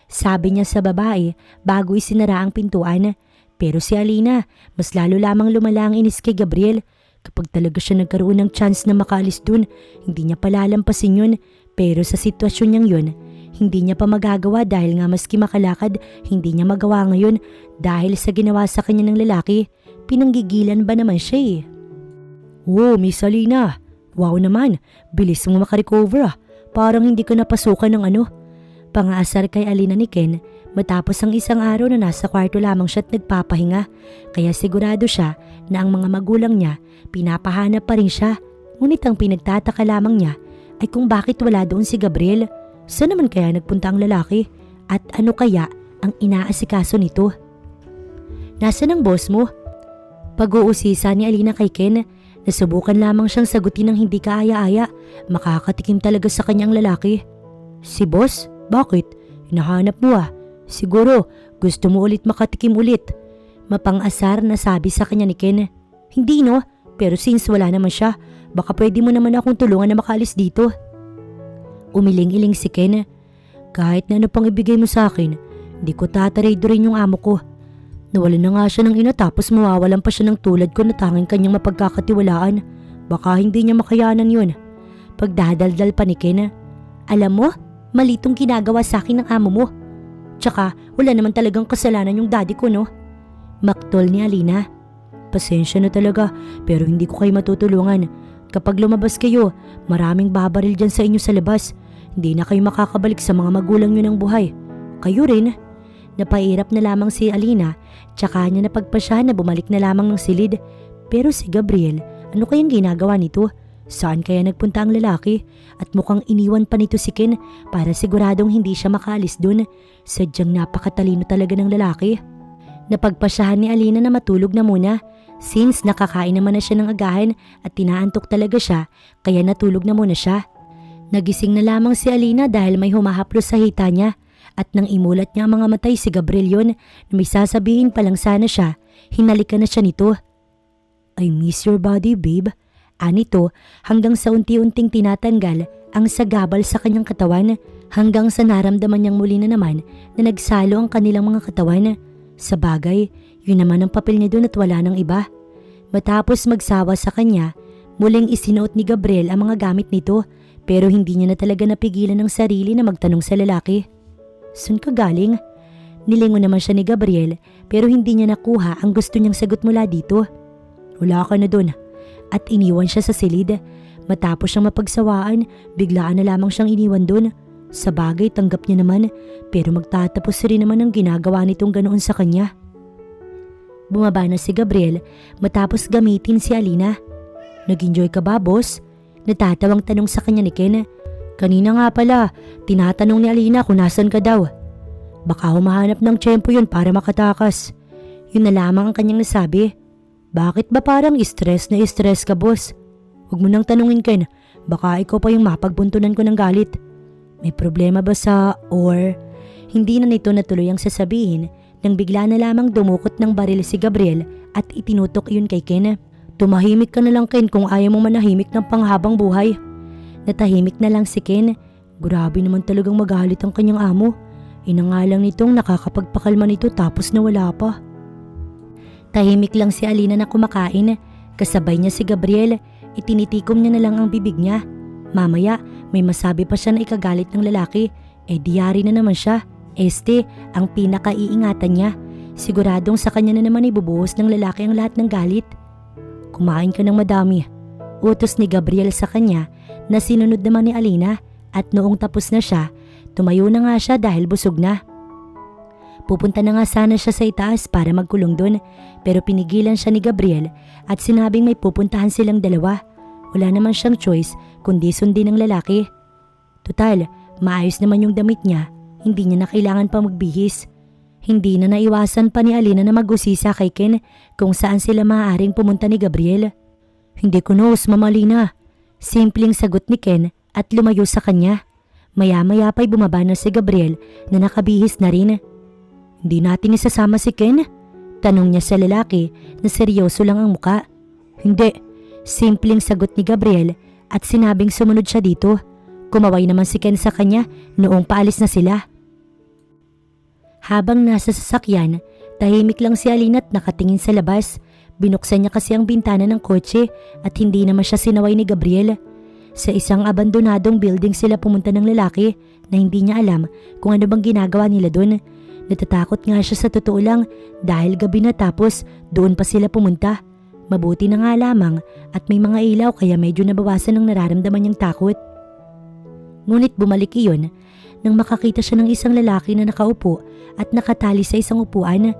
Sabi niya sa babae bago isinara ang pintuan. Pero si Alina, mas lalo lamang lumala ang inis kay Gabriel. Kapag talaga siya nagkaroon ng chance na makaalis dun, hindi niya palalampasin yun. Pero sa sitwasyon niyang yun, hindi niya pa magagawa dahil nga maski makalakad, hindi niya magawa ngayon dahil sa ginawa sa kanya ng lalaki. Pinanggigilan ba naman siya eh. "Oh, Miss Alina, wow naman, bilis mo makarecover ah. Parang hindi ka napasukan ng ano." Pangaasar kay Alina ni Ken matapos ang isang araw na nasa kwarto lamang siya at nagpapahinga. Kaya sigurado siya na ang mga magulang niya pinapahanap pa rin siya. Ngunit ang pinagtataka lamang niya ay kung bakit wala doon si Gabriel. Saan naman kaya nagpunta ang lalaki? At ano kaya ang inaasikaso nito? "Nasaan ang boss mo?" Pag-uusisa ni Alina kay Ken. Nasubukan lamang siyang sagutin ng hindi kaaya-aya. Makakatikim talaga sa kanyang lalaki. "Si boss? Bakit? Hinahanap mo ah. Siguro gusto mo ulit makatikim ulit." Mapang-asar na sabi sa kanya ni Ken. "Hindi no, pero since wala naman siya, baka pwede mo naman akong tulungan na makaalis dito." Umiling-iling si Ken. "Kahit na ano pang ibigay mo sa akin, di ko tataraydo rin yung amo ko. Nawalan na nga siya ng ina tapos mawawalan pa siya ng tulad ko na tanging kanyang mapagkakatiwalaan. Baka hindi niya makayanan yun." Pagdadaldal pa ni Ken. "Alam mo, malitong ginagawa sa akin ng amo mo. Tsaka wala naman talagang kasalanan yung daddy ko no." Maktol ni Alina. "Pasensya na talaga pero hindi ko kayo matutulungan. Kapag lumabas kayo, maraming babaril dyan sa inyo sa labas. Hindi na kayo makakabalik sa mga magulang nyo ng buhay. Kayo rin." Napairap na lamang si Alina tsaka niya napagpasyahan na bumalik na lamang ng silid. Pero si Gabriel, ano kayang ginagawa nito? Saan kaya nagpunta ang lalaki? At mukhang iniwan pa nito si Ken para siguradong hindi siya makaalis dun. Sadyang napakatalino talaga ng lalaki. Napagpasyahan ni Alina na matulog na muna. Since nakakain naman na siya ng agahan at tinaantok talaga siya, kaya natulog na muna siya. Nagising na lamang si Alina dahil may humahaplos sa hita niya. At nang imulat niya ang mga matay si Gabriel yun na may sasabihin pa lang sana siya, hinalikan na siya nito. I miss your body, babe. Anito hanggang sa unti-unting tinatanggal ang sagabal sa kanyang katawan hanggang sa naramdaman niyang muli na naman na nagsalo ang kanilang mga katawan. Sa bagay, yun naman ang papel niya doon at wala nang iba. Matapos magsawa sa kanya, muling isinuot ni Gabriel ang mga gamit nito pero hindi niya na talaga napigilan ng sarili na magtanong sa lalaki. Saan ka galing? Nilingon naman siya ni Gabriel pero hindi niya nakuha ang gusto niyang sagot mula dito. Wala ka na doon. At iniwan siya sa silid. Matapos siyang mapagsawaan, biglaan na lamang siyang iniwan doon. Sa bagay, tanggap niya naman pero magtatapos rin naman ang ginagawa nitong ganoon sa kanya. Bumaba na si Gabriel matapos gamitin si Alina. Nag-enjoy ka ba, boss? Natatawang tanong sa kanya ni Ken. Kanina nga pala, tinatanong ni Alina kung nasan ka daw. Baka humahanap ng tiyempo yun para makatakas. Yun na lamang ang kanyang nasabi. Bakit ba parang stress na stress ka, boss? Huwag mo nang tanungin, Ken. Baka ikaw pa yung mapagbuntunan ko ng galit. May problema ba sa or? Hindi na nito natuloy ang sasabihin nang bigla na lamang dumukot ng baril si Gabriel at itinutok yun kay Ken. Tumahimik ka na lang, Ken, kung ayaw mo manahimik ng panghabang buhay. Natahimik na lang si Ken. Grabe naman talagang magalit ang kanyang amo. Inangalang nitong nakakapagpakalma nito tapos nawala pa. Tahimik lang si Alina na kumakain. Kasabay niya si Gabriel. Itinitikom niya na lang ang bibig niya. Mamaya, may masabi pa siya na ikagalit ng lalaki. Diyari na naman siya. Ang pinakaiingatan niya. Siguradong sa kanya na naman ibubuhos ng lalaki ang lahat ng galit. Kumain ka ng madami. Utos ni Gabriel sa kanya na sinunod naman ni Alina at noong tapos na siya, tumayo na nga siya dahil busog na. Pupunta na nga sana siya sa itaas para magkulong doon pero pinigilan siya ni Gabriel at sinabing may pupuntahan silang dalawa. Wala naman siyang choice kundi sundin ng lalaki. Tutal, maayos naman yung damit niya, hindi niya na kailangan pa magbihis. Hindi na naiwasan pa ni Alina na mag-usisa kay Ken kung saan sila maaaring pumunta ni Gabriel. Hindi ko knows, Mama Alina. Simpleng sagot ni Ken at lumayo sa kanya. Maya-maya pa'y bumaba na si Gabriel na nakabihis na rin. Hindi natin isasama si Ken? Tanong niya sa lalaki na seryoso lang ang muka. Hindi. Simpleng sagot ni Gabriel at sinabing sumunod siya dito. Kumaway naman si Ken sa kanya noong paalis na sila. Habang nasa sasakyan, tahimik lang si Alina at nakatingin sa labas. Binuksan niya kasi ang bintana ng kotse at hindi naman siya sinaway ni Gabriel. Sa isang abandonadong building sila pumunta ng lalaki na hindi niya alam kung ano bang ginagawa nila doon. Natatakot nga siya sa totoo lang dahil gabi na tapos doon pa sila pumunta. Mabuti na nga lamang at may mga ilaw kaya medyo nabawasan ang nararamdaman niyang takot. Ngunit bumalik iyon nang makakita siya ng isang lalaki na nakaupo at nakatali sa isang upuan.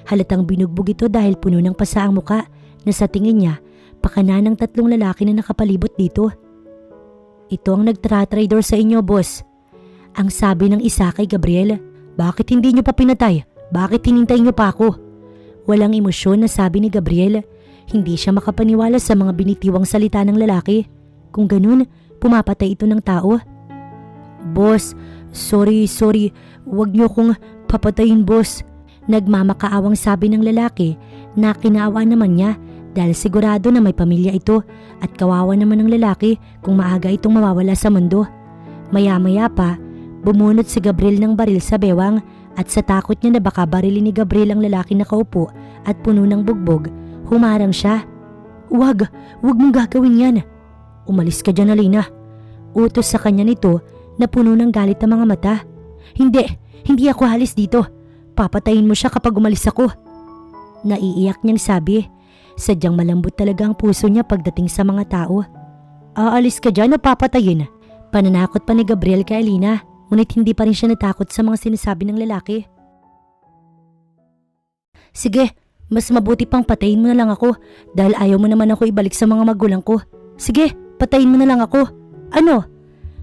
Halatang binugbog ito dahil puno ng pasa ang muka na sa tingin niya pakana ng tatlong lalaki na nakapalibot dito. Ito ang nagtra-trader sa inyo, boss. Ang sabi ng isa kay Gabriel. Bakit hindi niyo pa pinatay? Bakit hinintay niyo pa ako? Walang emosyon na sabi ni Gabriel. Hindi siya makapaniwala sa mga binitiwang salita ng lalaki. Kung ganun, pumapatay ito ng tao. Boss, sorry. Huwag niyo kong papatayin, boss. Nagmamakaawang sabi ng lalaki na kinaawa naman niya dahil sigurado na may pamilya ito at kawawa naman ng lalaki kung maaga itong mawawala sa mundo. Maya-maya pa, bumunot si Gabriel ng baril sa bewang at sa takot niya na baka barilin ni Gabriel ang lalaki na kaupo at puno ng bugbog, humarang siya. Huwag mong gagawin yan. Umalis ka dyan, Alina. Utos sa kanya nito na puno ng galit ang mga mata. Hindi ako halis dito. Papatayin mo siya kapag umalis ako. Naiiyak niyang sabi. Sadyang malambot talaga ang puso niya pagdating sa mga tao. Aalis ka dyan o papatayin? Pananakot pa ni Gabriel kay Alina, ngunit hindi pa rin siya natakot sa mga sinasabi ng lalaki. Sige, mas mabuti pang patayin mo na lang ako dahil ayaw mo naman ako ibalik sa mga magulang ko. Sige, patayin mo na lang ako. Ano?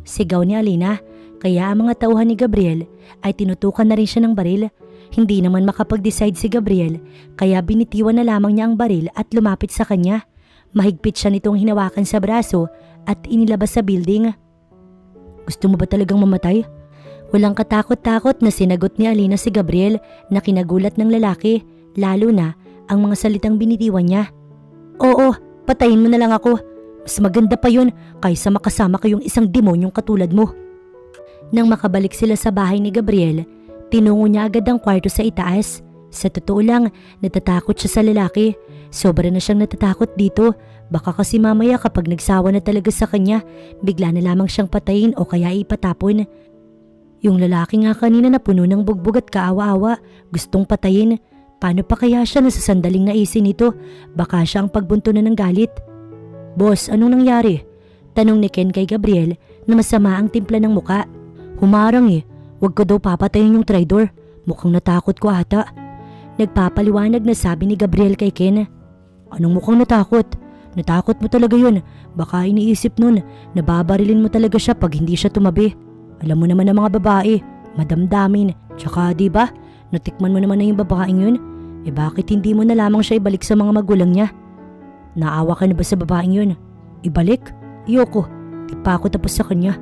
Sigaw ni Alina, kaya ang mga tauhan ni Gabriel ay tinutukan na rin siya ng baril. Hindi naman makapag-decide si Gabriel, kaya binitiwan na lamang niya ang baril at lumapit sa kanya. Mahigpit siya nitong hinawakan sa braso at inilabas sa building. Gusto mo ba talagang mamatay? Walang katakot-takot na sinagot ni Alina si Gabriel na kinagulat ng lalaki, lalo na ang mga salitang binitiwan niya. Oo, patayin mo na lang ako. Mas maganda pa yun kaysa makasama kayong isang demonyong katulad mo. Nang makabalik sila sa bahay ni Gabriel, tinungo niya agad ang kwarto sa itaas. Sa totoo lang, natatakot siya sa lalaki. Sobra na siyang natatakot dito. Baka kasi mamaya kapag nagsawa na talaga sa kanya, bigla na lamang siyang patayin o kaya ipatapon. Yung lalaki nga kanina na puno ng bugbog at kaawa-awa, gustong patayin. Paano pa kaya siya na sa sandaling naisin nito? Baka siya ang pagbuntunan ng galit. Boss, anong nangyari? Tanong ni Ken kay Gabriel na masama ang timpla ng muka. Humarang Huwag ko daw papatayin yung traidor. Mukhang natakot ko ata. Nagpapaliwanag na sabi ni Gabriel kay Ken. Anong mukhang natakot? Natakot mo talaga yun. Baka iniisip nun, nababarilin mo talaga siya pag hindi siya tumabi. Alam mo naman ang mga babae, madamdamin. Tsaka diba, natikman mo naman na yung babaeng yun. Bakit hindi mo na lamang siya ibalik sa mga magulang niya? Naawa ka na ba sa babaeng yun? Ibalik? Iyoko, di pa ako tapos sa kanya.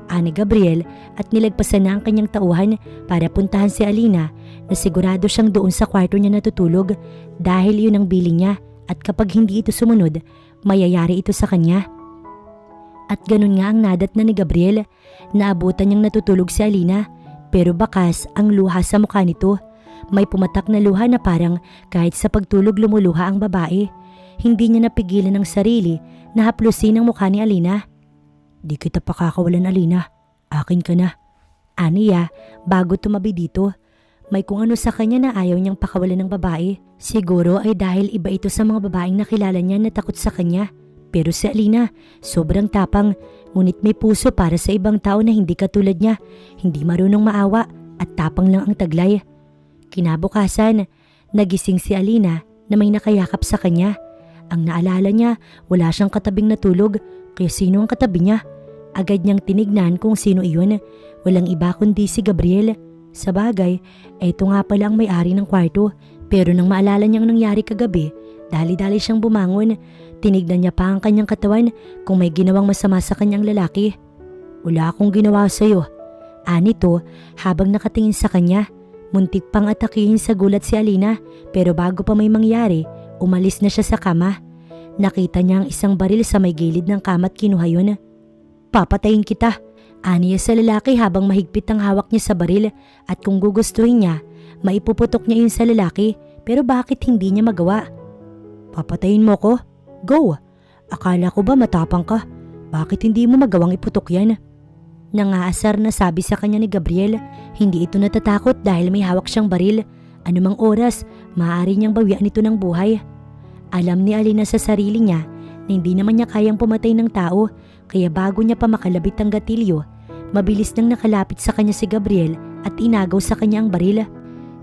Ani Gabriel at nilagpasan na ang kanyang tauhan para puntahan si Alina na sigurado siyang doon sa kwarto niya natutulog dahil yun ang bilin niya at kapag hindi ito sumunod, mayayari ito sa kanya. At ganun nga ang nadat na ni Gabriel, naabutan niyang natutulog si Alina pero bakas ang luha sa mukha nito. May pumatak na luha na parang kahit sa pagtulog lumuluha ang babae. Hindi niya napigilan ang sarili na haplusin ang mukha ni Alina. Di kita pakakawalan, Alina. Akin ka na. Aniya, bago tumabi dito. May kung ano sa kanya na ayaw niyang pakawalan ng babae. Siguro ay dahil iba ito sa mga babaeng nakilala niya na takot sa kanya. Pero si Alina, sobrang tapang. Ngunit may puso para sa ibang tao na hindi katulad niya. Hindi marunong maawa at tapang lang ang taglay. Kinabukasan, nagising si Alina na may nakayakap sa kanya. Ang naalala niya, wala siyang katabing natulog. Kaya sino ang katabi niya? Agad niyang tinignan kung sino iyon. Walang iba kundi si Gabriel. Sa bagay, eto nga pala ang may-ari ng kwarto. Pero nang maalala niyang nangyari kagabi, dali-dali siyang bumangon. Tinignan niya pa ang kanyang katawan kung may ginawang masama sa kanyang lalaki. Wala akong ginawa sa'yo. Anito habang nakatingin sa kanya. Muntik pang atakihin sa gulat si Alina pero bago pa may mangyari, umalis na siya sa kama. Nakita niya ang isang baril sa may gilid ng kama at kinuha yun. Papatayin kita, aniya sa lalaki habang mahigpit ang hawak niya sa baril at kung gugustuhin niya, maipuputok niya yun sa lalaki pero bakit hindi niya magawa? Papatayin mo ko? Go! Akala ko ba matapang ka? Bakit hindi mo magawang iputok yan? Nangaasar na sabi sa kanya ni Gabriel, hindi ito natatakot dahil may hawak siyang baril. Anumang oras, maaari niyang bawian ito ng buhay. Alam ni Alina sa sarili niya na hindi naman niya kayang pumatay ng tao kaya bago niya pa makalabit ang gatilyo, mabilis nang nakalapit sa kanya si Gabriel at inagaw sa kanya ang baril.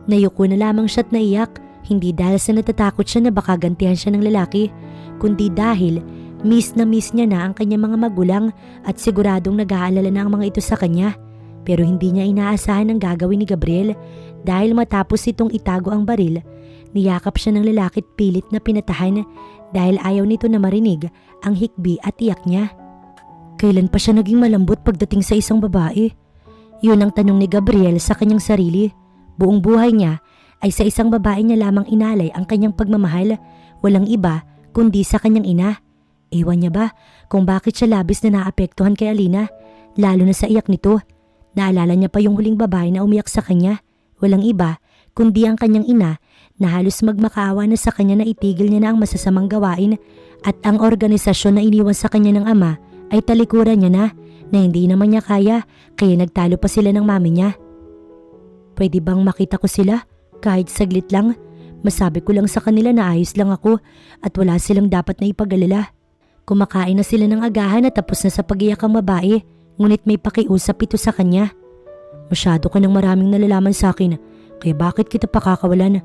Nayuko na lamang siya at naiyak, hindi dahil sa natatakot siya na baka gantihan siya ng lalaki, kundi dahil miss niya na ang kanyang mga magulang at siguradong nag-aalala na ang mga ito sa kanya. Pero hindi niya inaasahan ang gagawin ni Gabriel dahil matapos itong itago ang baril, niyakap siya ng lalaki at pilit na pinatahan dahil ayaw nito na marinig ang hikbi at iyak niya. Kailan pa siya naging malambot pagdating sa isang babae? Yun ang tanong ni Gabriel sa kanyang sarili. Buong buhay niya ay sa isang babae niya lamang inalay ang kanyang pagmamahal, walang iba kundi sa kanyang ina. Ewan niya ba kung bakit siya labis na naapektuhan kay Alina, lalo na sa iyak nito. Naalala niya pa yung huling babae na umiyak sa kanya, walang iba kundi ang kanyang ina na halos magmakaawa na sa kanya na itigil niya na ang masasamang gawain at ang organisasyon na iniwan sa kanya ng ama ay talikuran niya na hindi naman niya kaya kaya nagtalo pa sila ng mami niya. Pwede bang makita ko sila? Kahit saglit lang. Masabi ko lang sa kanila na ayos lang ako at wala silang dapat na ipag-alala. Kumakain na sila ng agahan at tapos na sa pag-iyak ang babae, ngunit may pakiusap ito sa kanya. Masyado ka ng maraming nalalaman sa akin, kaya bakit kita pakakawalan?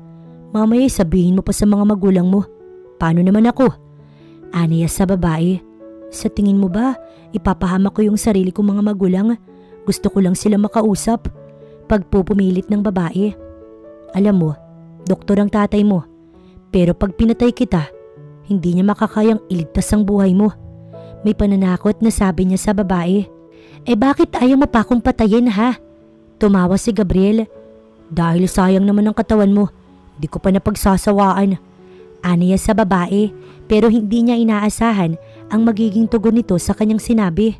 Mamaya sabihin mo pa sa mga magulang mo. Paano naman ako? Aniya sa babae. Sa tingin mo ba, ipapahamak ko yung sarili kong mga magulang? Gusto ko lang sila makausap. Pagpupumilit ng babae. Alam mo, doktor ang tatay mo. Pero pag pinatay kita, hindi niya makakayang iligtas ang buhay mo. May pananakot na sabi niya sa babae. Bakit ayaw mo pa akong patayin ha? Tumawa si Gabriel. Dahil sayang naman ang katawan mo, di ko pa napagsasawaan. Aniya sa babae, pero hindi niya inaasahan ang magiging tugon nito sa kanyang sinabi.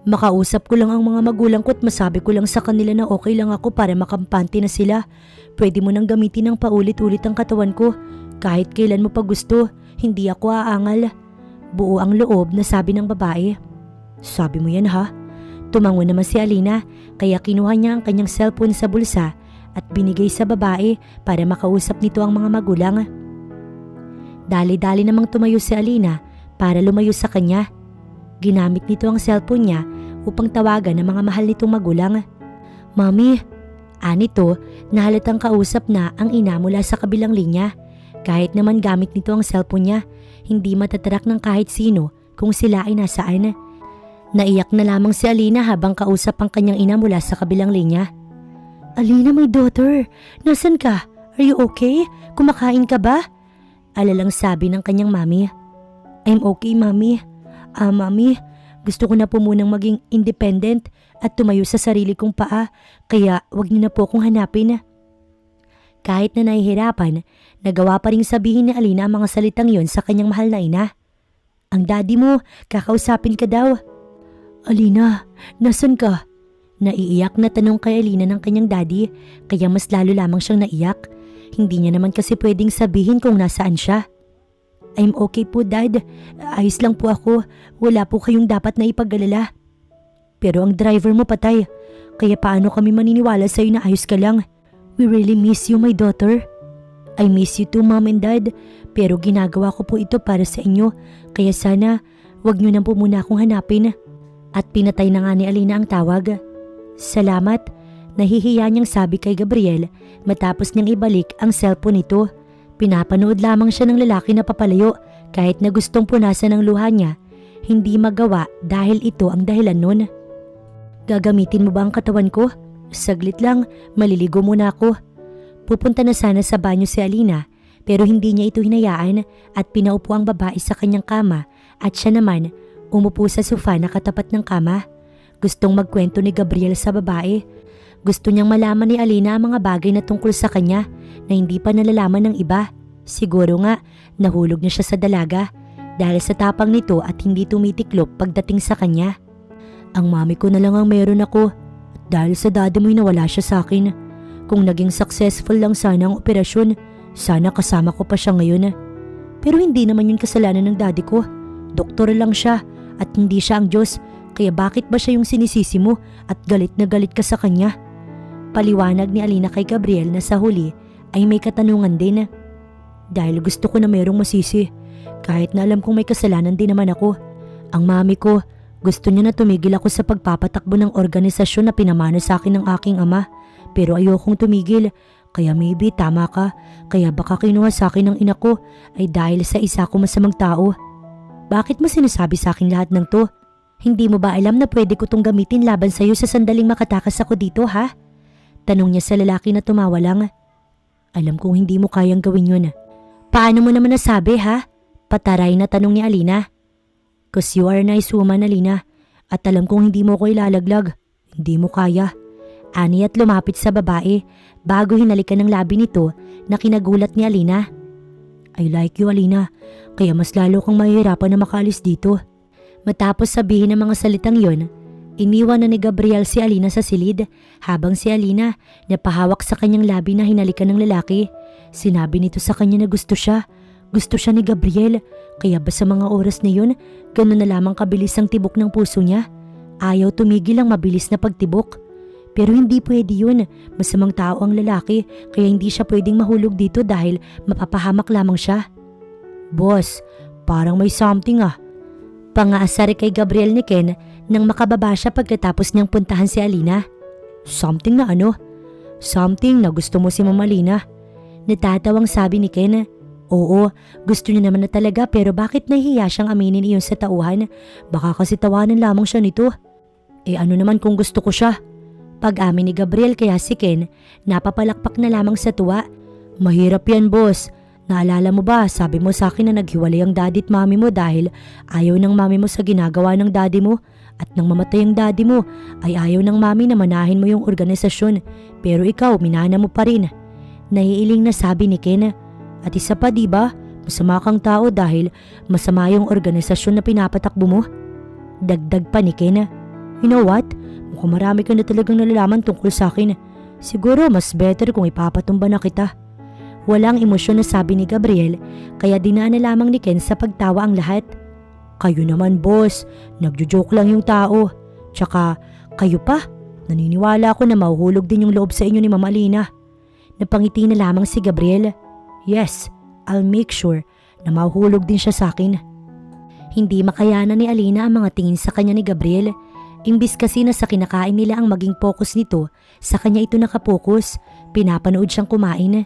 Makausap ko lang ang mga magulang ko at masabi ko lang sa kanila na okay lang ako para makampante na sila. Pwede mo nang gamitin ng paulit-ulit ang katawan ko. Kahit kailan mo pa gusto, hindi ako aangal. Buo ang loob na sabi ng babae. Sabi mo yan ha? Tumango naman si Alina kaya kinuha niya ang kanyang cellphone sa bulsa at binigay sa babae para makausap nito ang mga magulang. Dali-dali namang tumayo si Alina para lumayo sa kanya. Ginamit nito ang cellphone niya upang tawagan ang mga mahal nitong magulang. Mami, anito na halatang kausap na ang ina mula sa kabilang linya. Kahit naman gamit nito ang cellphone niya, hindi matatrack ng kahit sino kung sila ay nasaan. Naiyak na lamang si Alina habang kausap ang kanyang ina mula sa kabilang linya. Alina, my daughter, nasan ka? Are you okay? Kumakain ka ba? Alalang sabi ng kanyang mami. I'm okay, mami. Mami, gusto ko na po munang maging independent at tumayo sa sarili kong paa, kaya wag niyo na po akong hanapin. Kahit na nahihirapan, nagawa pa ring sabihin ni Alina ang mga salitang yon sa kanyang mahal na ina. Ang daddy mo, kakausapin ka daw. Alina, nasan ka? Naiiyak na tanong kay Alina ng kanyang daddy, kaya mas lalo lamang siyang naiyak. Hindi niya naman kasi pwedeng sabihin kung nasaan siya. I'm okay po, Dad. Ayos lang po ako. Wala po kayong dapat na ipag-alala. Pero ang driver mo patay. Kaya paano kami maniniwala sa'yo na ayos ka lang? We really miss you, my daughter. I miss you too, Mom and Dad. Pero ginagawa ko po ito para sa inyo. Kaya sana, wag niyo na po muna akong hanapin. At pinatay na nga ni Alina ang tawag. Salamat. Nahihiya niyang sabi kay Gabriel matapos niyang ibalik ang cellphone nito. Pinapanood lamang siya ng lalaki na papalayo kahit na gustong punasan ang luha niya. Hindi magawa dahil ito ang dahilan nun. Gagamitin mo ba ang katawan ko? Saglit lang, maliligo muna ako. Pupunta na sana sa banyo si Alina pero hindi niya ito hinayaan at pinaupo ang babae sa kanyang kama at siya naman umupo sa sofa na katapat ng kama. Gustong magkwento ni Gabriel sa babae. Gusto niyang malaman ni Alina ang mga bagay na tungkol sa kanya na hindi pa nalalaman ng iba. Siguro nga, nahulog na siya sa dalaga dahil sa tapang nito at hindi tumitiklop pagdating sa kanya. Ang mami ko na lang ang meron ako at dahil sa daddy mo'y nawala siya sa akin. Kung naging successful lang sana ang operasyon, sana kasama ko pa siya ngayon. Pero hindi naman yun kasalanan ng daddy ko. Doktor lang siya at hindi siya ang Diyos. Kaya bakit ba siya yung sinisisi mo at galit na galit ka sa kanya? Paliwanag ni Alina kay Gabriel na sa huli ay may katanungan din. Dahil gusto ko na mayroong masisi, kahit na alam kong may kasalanan din naman ako. Ang mami ko, gusto niya na tumigil ako sa pagpapatakbo ng organisasyon na pinamana sa akin ng aking ama. Pero ayokong tumigil, kaya maybe tama ka, kaya baka kinuha sa akin ng ina ko ay dahil sa isa ko masamang tao. Bakit mo sinasabi sa akin lahat ng to? Hindi mo ba alam na pwede ko tong gamitin laban sa'yo sa sandaling makatakas ako dito ha? Tanong niya sa lalaki na tumawa lang. Alam kong hindi mo kayang gawin yun. Paano mo naman nasabi ha? Pataray na tanong ni Alina. Cause you are a nice woman, Alina. At alam kong hindi mo ko ilalaglag. Hindi mo kaya. Ani at lumapit sa babae bago hinalikan ng labi nito na kinagulat ni Alina. I like you, Alina. Kaya mas lalo kang mahihirapan na makaalis dito. Matapos sabihin ang mga salitang yon, iniwan na ni Gabriel si Alina sa silid habang si Alina napahawak sa kanyang labi na hinalikan ng lalaki. Sinabi nito sa kanya na gusto siya. Gusto siya ni Gabriel. Kaya ba sa mga oras na yun, ganun na lamang kabilis ang tibok ng puso niya? Ayaw tumigil ang mabilis na pagtibok. Pero hindi pwede yun. Masamang tao ang lalaki kaya hindi siya pwedeng mahulog dito dahil mapapahamak lamang siya. Boss, parang may something ah. Pangaasar kay Gabriel ni Ken nang makababa siya pagkatapos niyang puntahan si Alina. Something na ano? Something na gusto mo si Mama Alina. Natatawang sabi ni Ken. Oo, gusto niya naman na talaga pero bakit nahihiya siyang aminin iyon sa tauhan? Baka kasi tawanan lamang siya nito. Ano naman kung gusto ko siya? Pag-amin ni Gabriel kaya si Ken, napapalakpak na lamang sa tuwa. Mahirap yan boss. Naalala mo ba, sabi mo sa akin na naghiwalay ang daddy at mami mo dahil ayaw ng mami mo sa ginagawa ng daddy mo at nang mamatay ang daddy mo ay ayaw ng mami na manahin mo yung organisasyon pero ikaw minana mo pa rin. Naiiling na sabi ni Ken. At isa pa diba, masama kang tao dahil masama yung organisasyon na pinapatakbo mo. Dagdag pa ni Ken. You know what? Mukhang marami ka na talagang nalalaman tungkol sa akin. Siguro mas better kung ipapatumba na kita. Walang emosyon na sabi ni Gabriel kaya dinaan na lamang ni Ken sa pagtawa ang lahat. Kayo naman boss, nagjo-joke lang yung tao. Tsaka kayo pa, naniniwala ako na mahuhulog din yung loob sa inyo ni Mama Alina. Napangiti na lamang si Gabriel. Yes, I'll make sure na mahuhulog din siya sa akin. Hindi makayanan ni Alina ang mga tingin sa kanya ni Gabriel. Imbis kasi na sa kinakain nila ang maging focus nito, sa kanya ito nakapokus, pinapanood siyang kumain.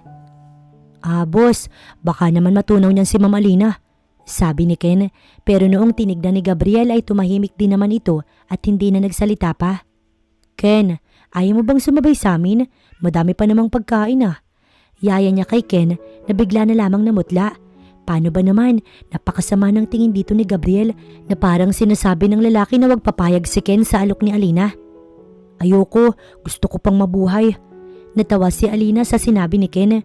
Boss, baka naman matunaw niyan si Ma'am Alina, sabi ni Ken, pero noong tinignan ni Gabriel ay tumahimik din naman ito at hindi na nagsalita pa. Ken, ayaw mo bang sumabay sa amin? Madami pa namang pagkain Yaya niya kay Ken na bigla na lamang namutla. Paano ba naman, napakasama ng tingin dito ni Gabriel na parang sinasabi ng lalaki na wag papayag si Ken sa alok ni Alina. Ayoko, gusto ko pang mabuhay. Natawa si Alina sa sinabi ni Ken.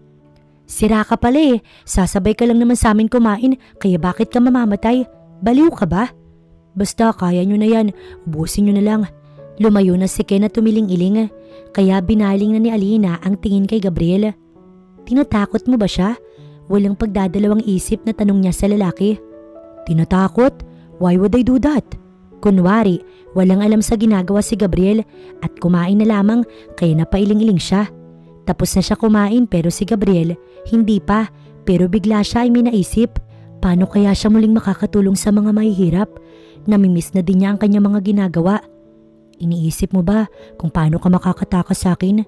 Sira ka pala sasabay ka lang naman sa amin kumain kaya bakit ka mamamatay? Baliw ka ba? Basta kaya nyo na yan, ubusin nyo na lang. Lumayo na si Ken at tumiling-iling kaya binaling na ni Alina ang tingin kay Gabriel. Tinatakot mo ba siya? Walang pagdadalawang isip na tanong niya sa lalaki. Tinatakot? Why would I do that? Kunwari, walang alam sa ginagawa si Gabriel at kumain na lamang kaya napailing-iling siya. Tapos na siya kumain pero si Gabriel, hindi pa, pero bigla siya ay may naisip. Paano kaya siya muling makakatulong sa mga mahihirap? Namimiss na din niya ang kanyang mga ginagawa. Iniisip mo ba kung paano ka makakatakas sa akin?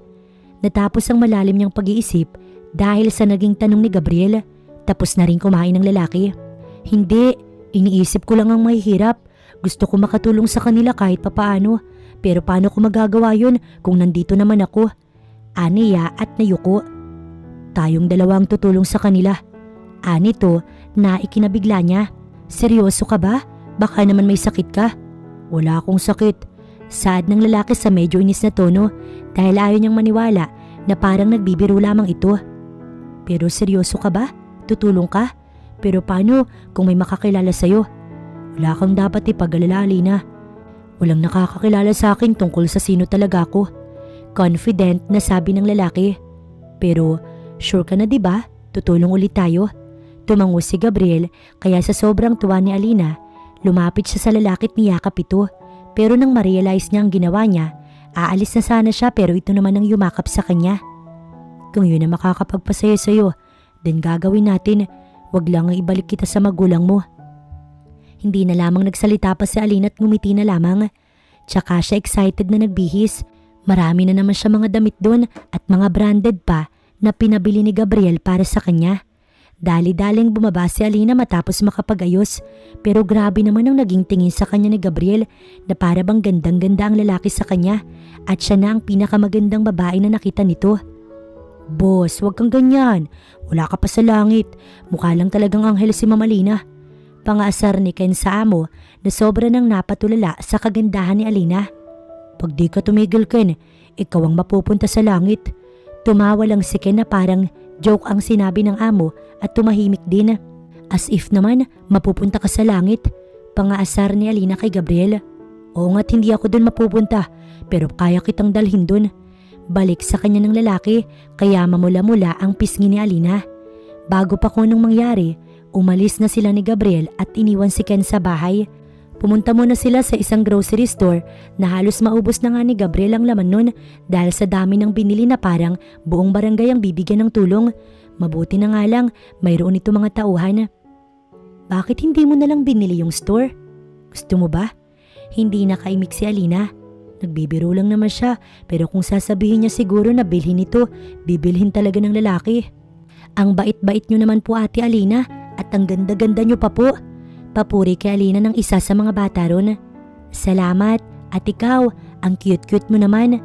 Natapos ang malalim niyang pag-iisip dahil sa naging tanong ni Gabriel. Tapos na rin kumain ng lalaki. Hindi, iniisip ko lang ang mahihirap. Gusto ko makatulong sa kanila kahit papaano. Pero paano ko magagawa yun kung nandito naman ako? Aniya at nayuko. Tayong dalawang tutulong sa kanila. Anito na ikinabigla niya. Seryoso ka ba? Baka naman may sakit ka. Wala akong sakit. Saad ng lalaki sa medyo inis na tono dahil ayaw niyang maniwala na parang nagbibiro lamang ito. Pero seryoso ka ba? Tutulong ka? Pero paano kung may makakilala sa'yo? Wala kang dapat ipag-alala, Alina. Walang nakakakilala sa akin tungkol sa sino talaga ako. Confident na sabi ng lalaki. Pero sure ka na diba? Tutulong ulit tayo. Tumango si Gabriel kaya sa sobrang tuwa ni Alina, lumapit siya sa lalaki at niyakap ito. Pero nang ma-realize niya ang ginawa niya, aalis na sana siya pero ito naman ang yumakap sa kanya. Kung yun ang makakapagpasaya sa'yo, then gagawin natin. Wag lang ang ibalik kita sa magulang mo. Hindi na lamang nagsalita pa si Alina at ngumiti na lamang. Tsaka siya excited na nagbihis. Marami na naman siya mga damit doon at mga branded pa na pinabili ni Gabriel para sa kanya. Dali-daling bumaba si Alina matapos makapag-ayos pero grabe naman ang naging tingin sa kanya ni Gabriel na para bang gandang-ganda ang lalaki sa kanya at siya na ang pinakamagandang babae na nakita nito. Boss, wag kang ganyan. Wala ka pa sa langit. Mukha lang talagang anghel si Ma'am Alina. Pangaasar ni Ken sa amo na sobra nang napatulala sa kagandahan ni Alina. Pag di ka tumigil Ken, ikaw ang mapupunta sa langit. Tumawa lang si Ken na parang joke ang sinabi ng amo at tumahimik din. As if naman mapupunta ka sa langit. Pangaasar ni Alina kay Gabriel. Oo nga't hindi ako dun mapupunta pero kaya kitang dalhin dun. Balik sa kanya ng lalaki kaya mamula-mula ang pisngi ni Alina. Bago pa kung anong mangyari, umalis na sila ni Gabriel at iniwan si Ken sa bahay. Pumunta muna sila sa isang grocery store na halos maubos na nga ni Gabriel ang laman nun dahil sa dami ng binili na parang buong barangay ang bibigyan ng tulong. Mabuti na nga lang mayroon ito mga tauhan. Bakit hindi mo na lang binili yung store? Gusto mo ba? Hindi nakaimik si Alina. Nagbibiro lang naman siya pero kung sasabihin niya siguro na bilhin ito, bibilhin talaga ng lalaki. Ang bait-bait nyo naman po Ate Alina at ang ganda-ganda nyo pa po. Papuri kay Alina ng isa sa mga bata ron. Salamat at ikaw, ang cute-cute mo naman.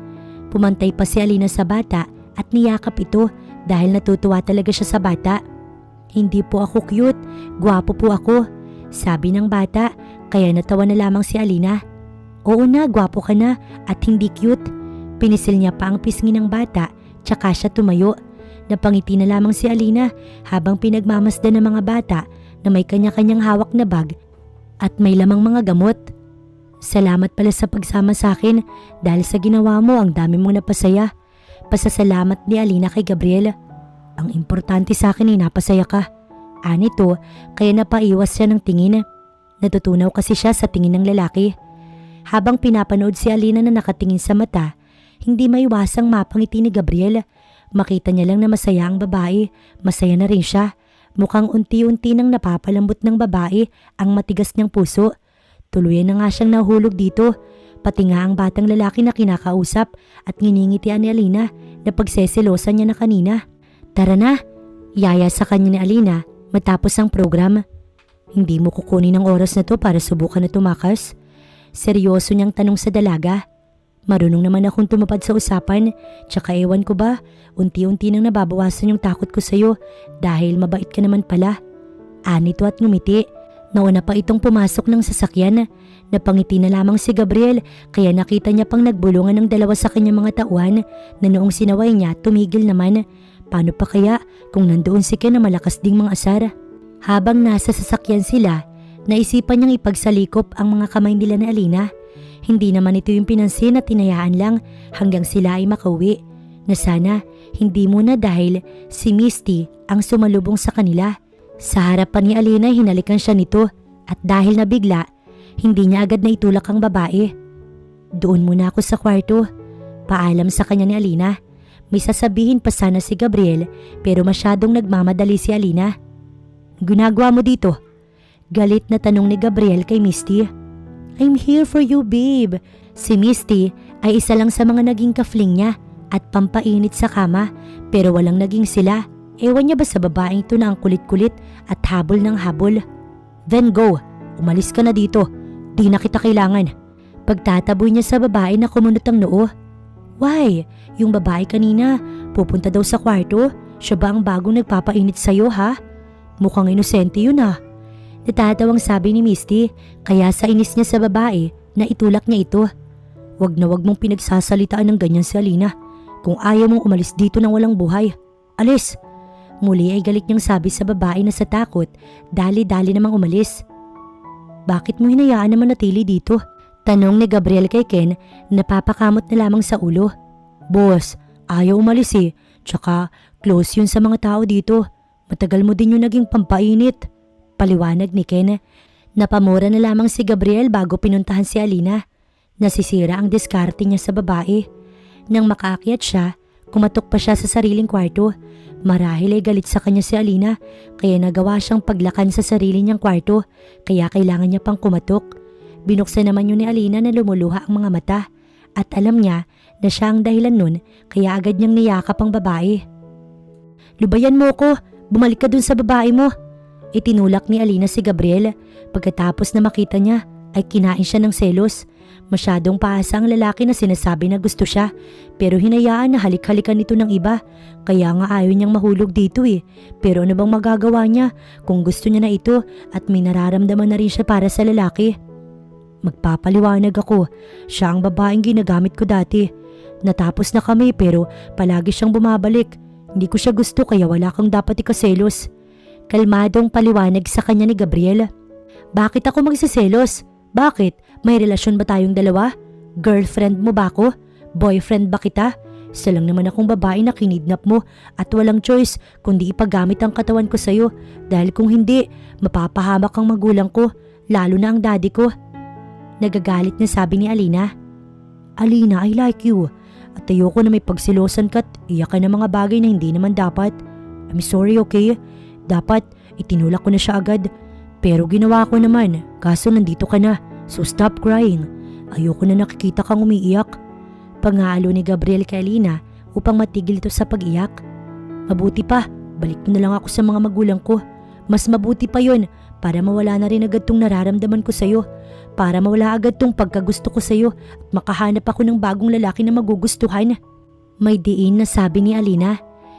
Pumantay pa si Alina sa bata at niyakap ito dahil natutuwa talaga siya sa bata. Hindi po ako cute, gwapo po ako, sabi ng bata kaya natawa na lamang si Alina. Oo na, gwapo ka na at hindi cute. Pinisil niya pa ang pisngi ng bata tsaka siya tumayo. Napangiti na lamang si Alina habang pinagmamasdan ng mga bata na may kanya-kanyang hawak na bag at may lamang mga gamot. Salamat pala sa pagsama sa akin dahil sa ginawa mo ang dami mong napasaya. Pasasalamat ni Alina kay Gabriel. Ang importante sa akin ay napasaya ka. Anito kaya napaiwas siya ng tingin. Natutunaw kasi siya sa tingin ng lalaki. Habang pinapanood si Alina na nakatingin sa mata, hindi maiwasang mapangiti ni Gabriel. Makita niya lang na masaya ang babae, masaya na rin siya. Mukhang unti-unti nang napapalambot ng babae ang matigas niyang puso. Tuluyan na nga siyang nahulog dito. Pati nga ang batang lalaki na kinakausap at nginingitian ni Alina na pagseselosan niya na kanina. Tara na, yaya sa kanya ni Alina matapos ang program. Hindi mo kukunin ang oras na to para subukan na tumakas? Seryoso niyang tanong sa dalaga. Marunong naman akong tumupad sa usapan, tsaka ewan ko ba, unti-unti nang nababawasan yung takot ko sa'yo dahil mabait ka naman pala. Anito at ngumiti. Nauna pa itong pumasok ng sasakyan. Napangiti na lamang si Gabriel kaya nakita niya pang nagbulungan ng dalawa sa kanyang mga tauhan na noong sinaway niya tumigil naman. Paano pa kaya kung nandoon si Ken na malakas ding mga asar? Habang nasa sasakyan sila, naisipan niyang ipagsalikop ang mga kamay nila na Alina. Hindi naman ito yung pinansin at tinayaan lang hanggang sila ay makauwi na sana hindi muna dahil si Misty ang sumalubong sa kanila. Sa harapan ni Alina hinalikan siya nito at dahil nabigla, hindi niya agad na itulak ang babae. Doon muna ako sa kwarto. Paalam sa kanya ni Alina. May sasabihin pa sana si Gabriel pero masyadong nagmamadali si Alina. Ginagawa mo dito? Galit na tanong ni Gabriel kay Misty. I'm here for you, babe. Si Misty ay isa lang sa mga naging kafling niya at pampainit sa kama pero walang naging sila. Ewan niya ba sa babaeng ito na ang kulit-kulit at habol ng habol? Then go, umalis ka na dito. Di na kita kailangan. Pagtataboy niya sa babae na kumunot ang noo. Why? Yung babae kanina, pupunta daw sa kwarto. Siya ba ang bagong nagpapainit sa'yo ha? Mukhang inosente yun ah. Natatawang sabi ni Misty kaya sa inis niya sa babae na itulak niya ito. Wag na wag mong pinagsasalitaan ng ganyan si Alina. Kung ayaw mong umalis dito ng walang buhay, alis! Muli ay galit niyang sabi sa babae na sa takot, dali-dali namang umalis. Bakit mo hinayaan na manatili dito? Tanong ni Gabriel kay Ken, napapakamot na lamang sa ulo. Boss, ayaw umalis eh. Tsaka close yun sa mga tao dito. Matagal mo din yung naging pampainit. Paliwanag ni Ken. Napamura na lamang si Gabriel bago pinuntahan si Alina. Nasisira ang diskarte niya sa babae. Nang makaakyat siya, kumatok pa siya sa sariling kwarto. Marahil ay galit sa kanya si Alina kaya nagawa siyang paglakan sa sarili niyang kwarto kaya kailangan niya pang kumatok. Binuksan naman yun ni Alina na lumuluha ang mga mata at alam niya na siya ang dahilan nun kaya agad niyang niyakap ang babae. Lubayan mo ko, bumalik ka dun sa babae mo. Itinulak ni Alina si Gabriel. Pagkatapos na makita niya ay kinain siya ng selos. Masyadong paasa ang lalaki na sinasabi na gusto siya pero hinayaan na halik-halikan nito ng iba. Kaya nga ayaw niyang mahulog dito eh. Pero ano bang magagawa niya kung gusto niya na ito at may nararamdaman na rin siya para sa lalaki? Magpapaliwanag ako. Siya ang babaeng ginagamit ko dati. Natapos na kami pero palagi siyang bumabalik. Hindi ko siya gusto kaya wala kang dapat ikaselos. Kalmadong paliwanag sa kanya ni Gabriel. Bakit ako magsiselos? Bakit? May relasyon ba tayong dalawa? Girlfriend mo ba ako? Boyfriend ba kita? Isa lang naman akong babae na kinidnap mo at walang choice kundi ipagamit ang katawan ko sa'yo dahil kung hindi, mapapahamak ang magulang ko, lalo na ang daddy ko. Nagagalit na sabi ni Alina. Alina, I like you. At ayoko na may pagsilosan ka't iyak ka ng mga bagay na hindi naman dapat. I'm sorry, okay? Dapat itinulak ko na siya agad. Pero ginawa ko naman, kaso nandito ka na, so stop crying. Ayoko na nakikita kang umiiyak. Pangalo ni Gabriel kay Alina upang matigil ito sa pag-iyak. Mabuti pa, Balik mo na lang ako sa mga magulang ko. Mas mabuti pa yon para mawala na rin agad tong nararamdaman ko sa'yo. Para mawala agad tong pagkagusto ko sa'yo at makahanap ako ng bagong lalaki na magugustuhan. May diin na sabi ni Alina.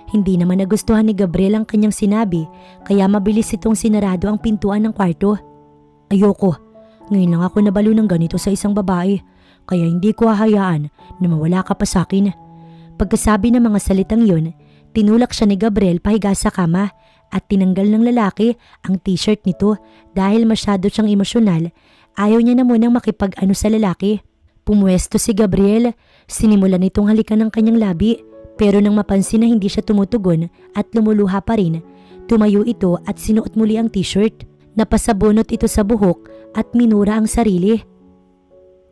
Hindi naman nagustuhan ni Gabriel ang kanyang sinabi kaya mabilis itong sinarado ang pintuan ng kwarto. Ayoko. Ngayon lang ako nabalo ng ganito sa isang babae kaya hindi ko hahayaan na mawala ka pa sa akin. Pagkasabi ng mga salitang yun, tinulak siya ni Gabriel pahiga sa kama at tinanggal ng lalaki ang t-shirt nito dahil masyado siyang emosyonal. Ayaw niya na munang makipag-ano sa lalaki. Pumuesto si Gabriel, sinimulan nitong halikan ng kanyang labi. Pero nang mapansin na hindi siya tumutugon at lumuluha pa rin, tumayo ito at sinuot muli ang t-shirt. Napasabunot ito sa buhok at minura ang sarili.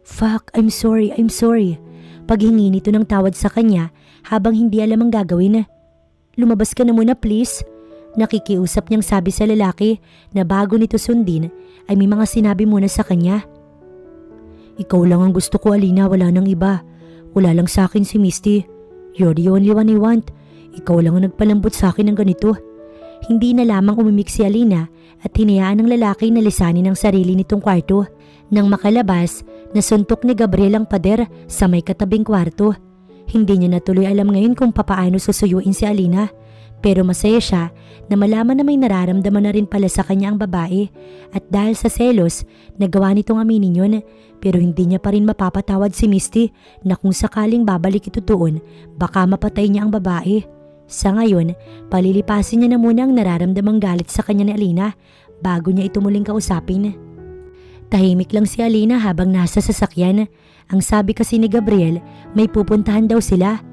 Fuck, I'm sorry. Paghingi nito ng tawad sa kanya habang hindi alam ang gagawin. Lumabas ka na muna please. Nakikiusap niyang sabi sa lalaki na bago nito sundin ay may mga sinabi muna sa kanya. Ikaw lang ang gusto ko, Alina, wala nang iba. Wala lang sa akin si Misty. You're the only one I want. Ikaw lang ang nagpalambot sa akin ng ganito. Hindi na lamang umimik si Alina at hinayaan ng lalaki na lisanin ang sarili nitong kwarto. Nang makalabas, nasuntok ni Gabriel ang pader sa may katabing kwarto. Hindi niya natuloy alam ngayon kung papaano susuyuin si Alina. Pero masaya siya na malaman na may nararamdaman na rin pala sa kanya ang babae at dahil sa selos, nagawa nitong aminin yun pero hindi niya pa rin mapapatawad si Misty na kung sakaling babalik ito doon, baka mapatay niya ang babae. Sa ngayon, palilipasin niya na muna ang nararamdamang galit sa kanya ni Alina bago niya ito muling kausapin. Tahimik lang si Alina habang nasa sasakyan. Ang sabi kasi ni Gabriel, may pupuntahan daw sila.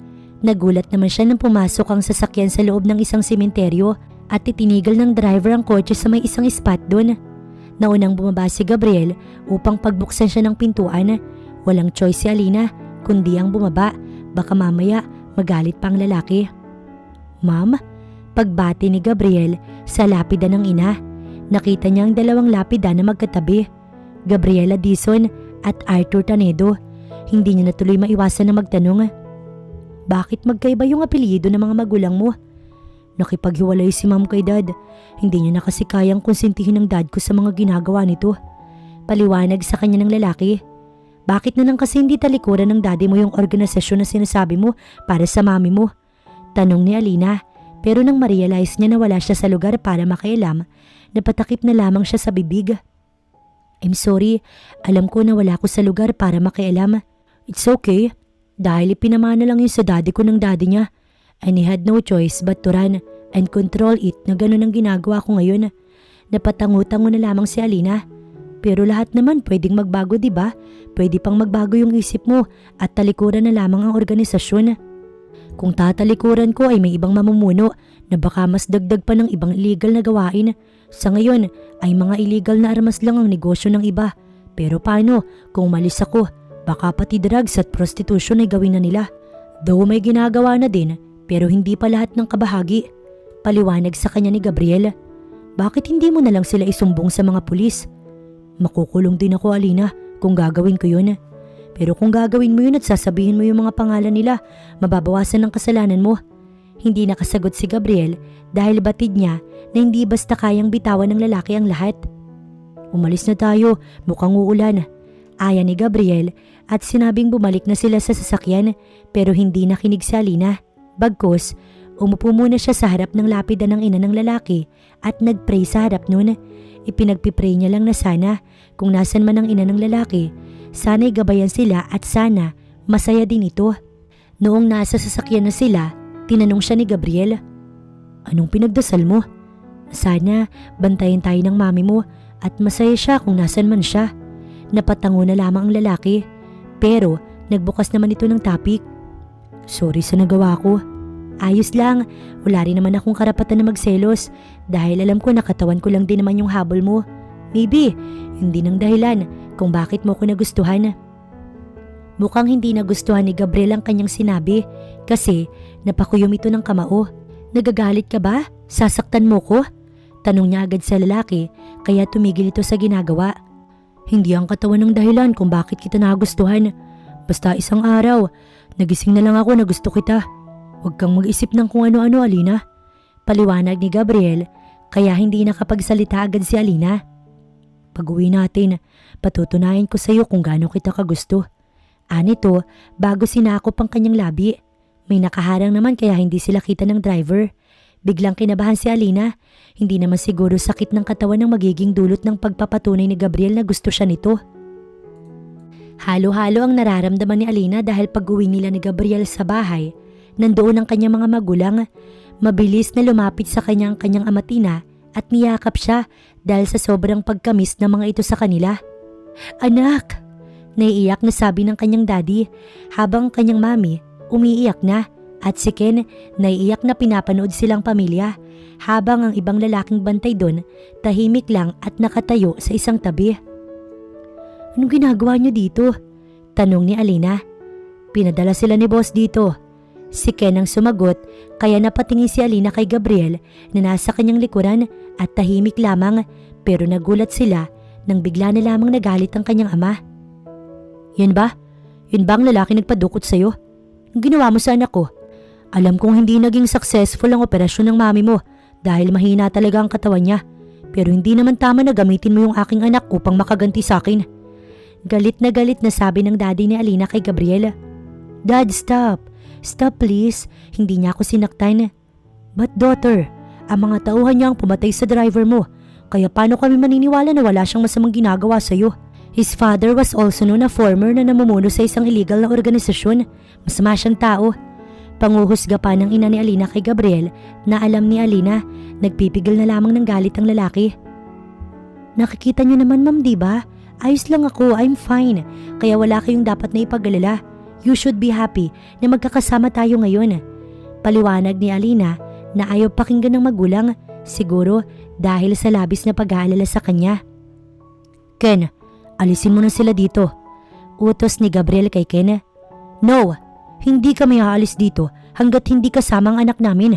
Nagulat naman siya nang pumasok ang sasakyan sa loob ng isang sementeryo at itinigil ng driver ang kotse sa may isang spot doon. Naunang bumaba si Gabriel upang pagbuksan siya ng pintuan. Walang choice si Alina kundi ang bumaba, baka mamaya magalit pa ang lalaki. Ma'am, pagbati ni Gabriel sa lapida ng ina. Nakita niya ang dalawang lapida na magkatabi, Gabriela Dizon at Arthur Tanedo. Hindi niya natuloy maiwasan na magtanong. Bakit magkaiba yung apelyido ng mga magulang mo? Nakipaghiwalay si ma'am kay dad. Hindi niya na kasi kayang konsintihin ng dad ko sa mga ginagawa nito. Paliwanag sa kanya ng lalaki. Bakit na lang kasi hindi talikuran ng daddy mo yung organisasyon na sinasabi mo para sa mami mo? Tanong ni Alina. Pero nang ma-realize niya na wala siya sa lugar para makialam, napatakip na lamang siya sa bibig. I'm sorry, alam ko na wala ko sa lugar para makialam. It's okay. Dahil ipinamana lang yun sa daddy ko ng daddy niya. And he had no choice but to run and control it na ganun ang ginagawa ko ngayon. Napatango-tango na lamang si Alina. Pero lahat naman pwedeng magbago, diba? Pwede pang magbago yung isip mo at talikuran na lamang ang organisasyon. Kung tatalikuran ko ay may ibang mamumuno na baka mas dagdag pa ng ibang illegal na gawain. Sa ngayon ay mga illegal na armas lang ang negosyo ng iba. Pero paano kung umalis ako? Baka pati drugs at prostitution ay gawin na nila. Though may ginagawa na din, pero hindi pa lahat ng kabahagi. Paliwanag sa kanya ni Gabriel. Bakit hindi mo na lang sila isumbong sa mga pulis? Makukulong din ako, Alina, kung gagawin ko yun. Pero kung gagawin mo yun at sasabihin mo yung mga pangalan nila, mababawasan ang kasalanan mo. Hindi nakasagot si Gabriel dahil batid niya na hindi basta kayang bitawan ng lalaki ang lahat. Umalis na tayo, mukhang uulan. Aya ni Gabriel at sinabing bumalik na sila sa sasakyan pero hindi nakinig si Alina. Bagkus, umupo muna siya sa harap ng lapida ng ina ng lalaki at nagpray sa harap nun. Ipinagpipray niya lang na sana kung nasan man ang ina ng lalaki, sana'y gabayan sila at sana masaya din ito. Noong nasa sasakyan na sila, tinanong siya ni Gabriel, "Anong pinagdasal mo?" "Sana bantayan tayo ng mami mo at masaya siya kung nasan man siya." Napatango na lamang ang lalaki pero nagbukas naman ito ng topic. "Sorry sa nagawa ko. Ayos lang, wala rin naman akong karapatan na magselos dahil alam ko nakatawan ko lang din naman yung habol mo. Maybe, hindi ng dahilan kung bakit mo ko nagustuhan." Mukhang hindi nagustuhan ni Gabriel ang kanyang sinabi kasi napakuyom ito ng kamao. "Nagagalit ka ba? Sasaktan mo ko?" Tanong niya agad sa lalaki kaya tumigil ito sa ginagawa. "Hindi ang katawan ng dahilan kung bakit kita nagustuhan. Basta isang araw, nagising na lang ako na gusto kita. Huwag kang mag-isip ng kung ano-ano, Alina." Paliwanag ni Gabriel, kaya hindi nakapagsalita agad si Alina. Pag-uwi natin, patutunayan ko sa iyo kung gaano kita kagusto. Anito bago sinakop ang kanyang labi. May nakaharang naman kaya hindi sila kita ng driver. Biglang kinabahan si Alina. Hindi naman siguro sakit ng katawan ng magiging dulot ng pagpapatunay ni Gabriel na gusto siya nito. Halo-halo ang nararamdaman ni Alina dahil pag-uwi nila ni Gabriel sa bahay, nandoon ang kanyang mga magulang. Mabilis na lumapit sa kanyang amatina at niyakap siya dahil sa sobrang pagkamis ng mga ito sa kanila. Anak! Naiiyak na sabi ng kanyang daddy habang kanyang mami umiiyak na at si Ken naiiyak na pinapanood silang pamilya habang ang ibang lalaking bantay doon tahimik lang at nakatayo sa isang tabi. Anong ginagawa niyo dito? Tanong ni Alina. Pinadala sila ni boss dito. Si Ken ang sumagot kaya napatingin si Alina kay Gabriel na nasa kanyang likuran at tahimik lamang pero nagulat sila nang bigla na lamang nagalit ang kanyang ama. Yan ba? Yun ba ang lalaki nagpadukot sa'yo? Ang ginawa mo sa anak ko? Alam kong hindi naging successful ang operasyon ng mami mo dahil mahina talaga ang katawan niya. Pero hindi naman tama na gamitin mo yung aking anak upang makaganti sa akin. Galit na sabi ng daddy ni Alina kay Gabriel. Dad, stop. Stop please. Hindi niya ako sinaktan. But daughter, ang mga tauhan niya ang pumatay sa driver mo. Kaya paano kami maniniwala na wala siyang masamang ginagawa sa'yo? His father was also known a former na namumuno sa isang illegal na organisasyon. Masama siyang tao. Panguhusga pa ng ina ni Alina kay Gabriel na alam ni Alina, nagpipigil na lamang ng galit ang lalaki. Nakikita niyo naman ma'am, diba? Ayos lang ako, I'm fine. Kaya wala kayong dapat na ipag-alala. You should be happy na magkakasama tayo ngayon. Paliwanag ni Alina na ayaw pakinggan ng magulang, siguro dahil sa labis na pag-aalala sa kanya. Ken, alisin mo na sila dito. Utos ni Gabriel kay Ken. No, hindi kami aalis dito hanggat hindi kasama ang anak namin.